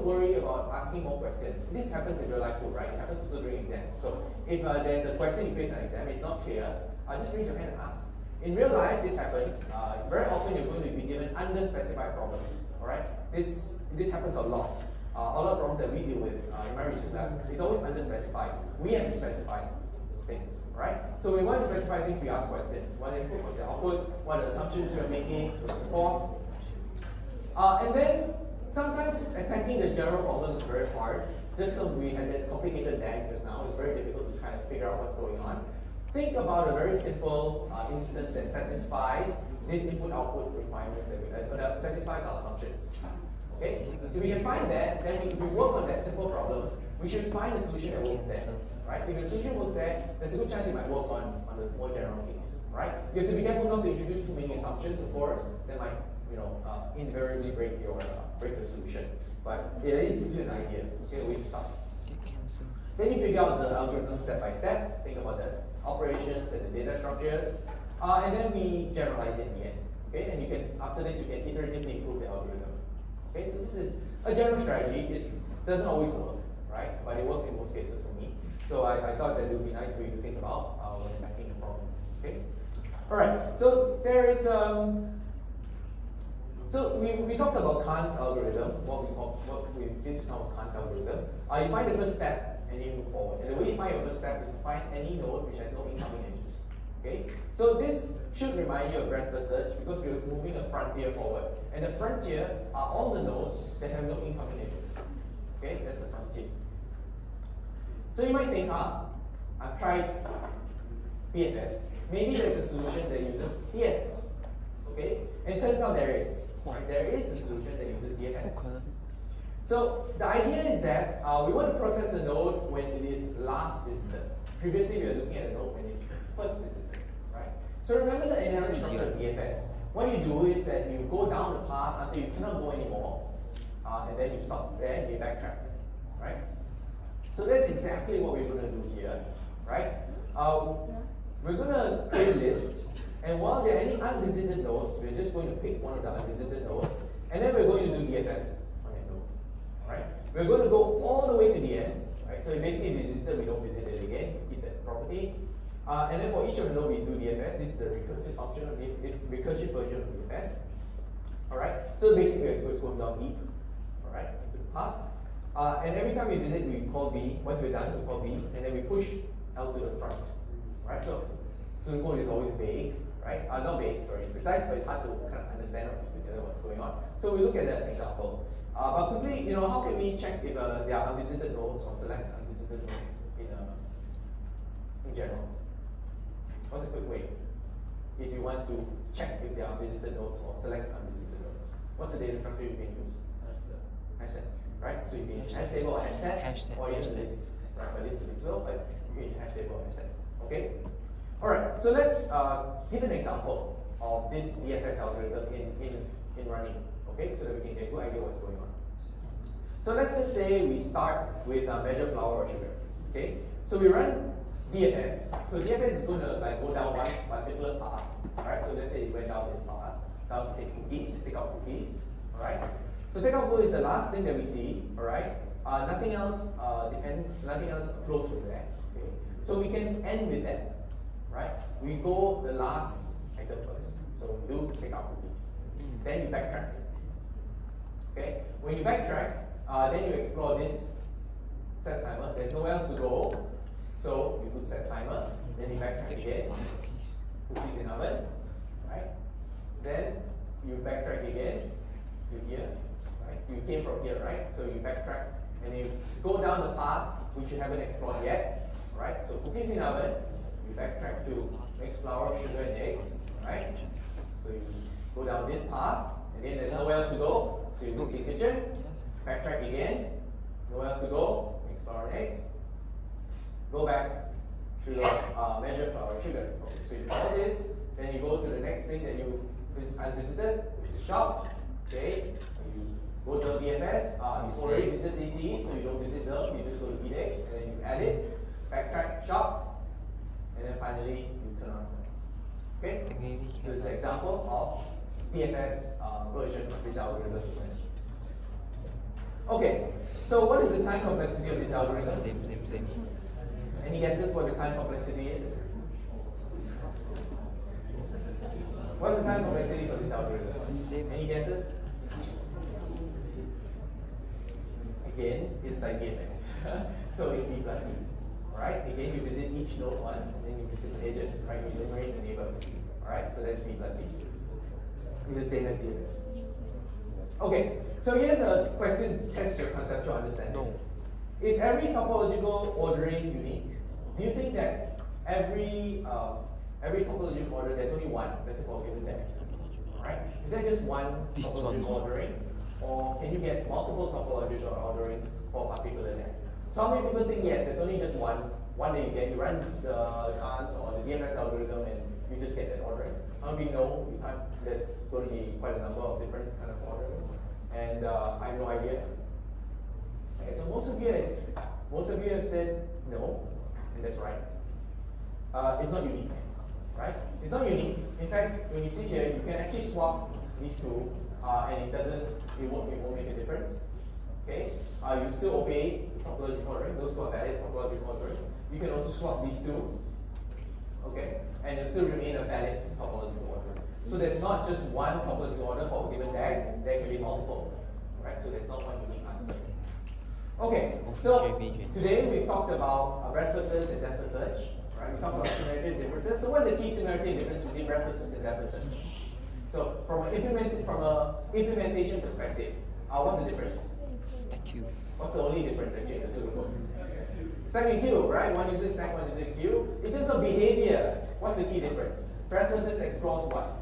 worry about asking more questions. This happens in real life too, right? It happens also during exams. So if there's a question you face in an exam, it's not clear, just raise your hand and ask. In real life, this happens. Very often you're going to be given underspecified problems. Alright, this happens a lot. A lot of problems that we deal with in my research lab, it's always underspecified. We have to specify things, right? So we want to specify things, we ask questions. What input, what's the output, what are the assumptions we're making, so on and so forth. And then sometimes attacking the general problem is very hard. Just so we had that complicated DAG just now, it's very difficult to kind of figure out what's going on. Think about a very simple instance that satisfies these input-output requirements that satisfies our assumptions. Okay? If we can find that, then if we work on that simple problem, we should find a solution that works there. Right? If the solution works there, there's a good chance it might work on the more general case. Right? You have to be careful not to introduce too many assumptions, of course. That might, invariably break the solution. But it is gives you an idea. Okay, way to start. Then you figure out the algorithm step by step. Think about the operations and the data structures, and then we generalize it in the end. Okay, and you can after this you can iteratively improve the algorithm. Okay, so this is a general strategy. It doesn't always work, right? But it works in most cases for me. So I thought that it would be nice for you to think about when attacking a problem. Okay. All right. So there is so we talked about Kant's algorithm. What we did just now was Kant's algorithm. You find the first step and you move forward. And the way you find your first step is to find any node which has no incoming edges. Okay? So this should remind you of breadth first search because we're moving a frontier forward. And the frontier are all the nodes that have no incoming edges. Okay? That's the frontier. So you might think, I've tried PFS. Maybe there's a solution that uses DFS. Okay? And it turns out there is. Right? There is a solution that uses DFS. Okay. So the idea is that we want to process a node when it is last visited. Previously, we were looking at a node when it's first visited, right? So remember the inherent structure of DFS. What you do is that you go down the path until you cannot go anymore, and then you stop there and you backtrack, right? So that's exactly what we're going to do here, right? We're going to create a list, and while there are any unvisited nodes, we're just going to pick one of the unvisited nodes, and then we're going to do DFS on that node, right? We're going to go all the way to the end, right? So basically, if we visited, we don't visit it again, keep that property. And then for each of the node, we do DFS. This is the recursive function of the recursive version of DFS. All right. So basically, we're just going down deep, all right, into the path. And every time we visit, we call B. Once we're done, we call B, and then we push L to the front, right? So pseudo code is always vague, right? Not vague, sorry, it's precise, but it's hard to kind of understand or piece together what's going on. So we look at that example. But quickly, how can we check if there are unvisited nodes or select unvisited nodes in general? What's a quick way? If you want to check if there are visited nodes or select unvisited nodes, what's the data structure you can use? Hashtag, right? So you can use hash table or hashtag, or use a list, right? But list is slow, but you can use hash table or hashtag. Okay. All right. So let's give an example of this DFS algorithm in running. Okay, so that we can get a good idea what's going on. So let's just say we start with measure flour or sugar. Okay, so we run DFS. So DFS is going to go down one particular path. All right, so let's say it went down this path. Down to take cookies, take out cookies. All right. So take out cookies is the last thing that we see. All right. Nothing else nothing else flows from there. Okay. So we can end with that. Right. We go the last item first. So we do take out cookies. Then you backtrack. Okay. When you backtrack, Then you explore this set timer. There's nowhere else to go, so you put set timer. Then you backtrack again. Cookies in oven, right? Then you backtrack again to here, right? So you came from here, right? So you backtrack and you go down the path which you haven't explored yet, right? So cookies in oven, you backtrack to mix flour, sugar, and eggs, right? So you go down this path, and then there's nowhere else to go, so you go to the kitchen, backtrack again, nowhere else to go, mix flour and eggs, go back, sugar, measure flour and sugar. Okay, so you do all this, then you go to the next thing that you unvisited, which is shop. Okay, you go to DFS. You already visited these, so you don't visit them. You just go to edX, and then you add it, backtrack, shop, and then finally you turn on. Okay, so it's an example of DFS version of this algorithm. Okay, so what is the time complexity of this algorithm? Same. Any guesses what the time complexity is? What's the time complexity for this algorithm? Any guesses? Again, it's like DFS. So it's B plus E. Right? Again, you visit each node once, and then you visit the edges, right? You enumerate the neighbors. Alright, so that's B plus E. It's the same as DFS. Okay, so here's a question to test your conceptual understanding. Is every topological ordering unique? Do you think that every topological order, there's only one recipe for a given tag? Right? Is that just one topological ordering? Or can you get multiple topological orderings for a particular tag? So many people think yes, there's only just one that you get. You run the Kant or the DMS algorithm and you just get that ordering. We know you can't, there's going to be quite a number of different kind of orderings. And I have no idea. Okay, so most of you have said no, and that's right. It's not unique, right? It's not unique. In fact, when you see here, you can actually swap these two, and it won't make a difference. Okay, you still obey the topological ordering. Those two are valid topological orderings. You can also swap these two, okay, and it'll still remain a valid topological order. So there's not just one topological order for a given tag. There can be multiple, right? So there's not one unique answer. Okay, so today we've talked about breadth first search and depth first search. Right? We talked about similarity and differences. So what's the key similarity and difference between breadth first search and depth first search? So from an implementation perspective, what's the difference? Stack queue. What's the only difference actually in the pseudocode? Stack and queue, right? One user stack, one user queue. In terms of behavior, what's the key difference? Breadth first search explores what?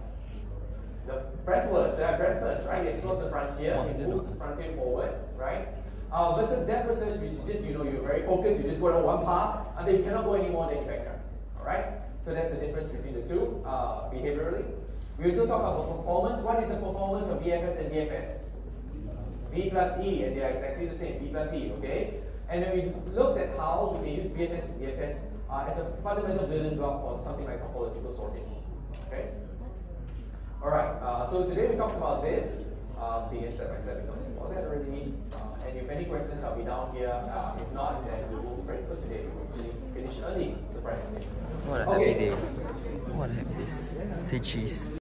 The breadth first, right? It explores the frontier, it moves the frontier forward, right? Versus depth first search, which is just, you're very focused, you just go down one path, and then you cannot go anymore, then you backtrack. Alright? So that's the difference between the two, behaviorally. We also talk about performance. What is the performance of BFS and DFS? B plus E, and they are exactly the same, B plus E, okay? And then we looked at how we can use BFS and DFS as a fundamental building block for something like topological sorting. Okay? Alright, so today we talked about this. Okay, step by step, we talked about that already. And if any questions, I'll be down here. If not, then we will break for today. We'll actually finish early, surprisingly. What a happy day. What a happy day. Say cheese.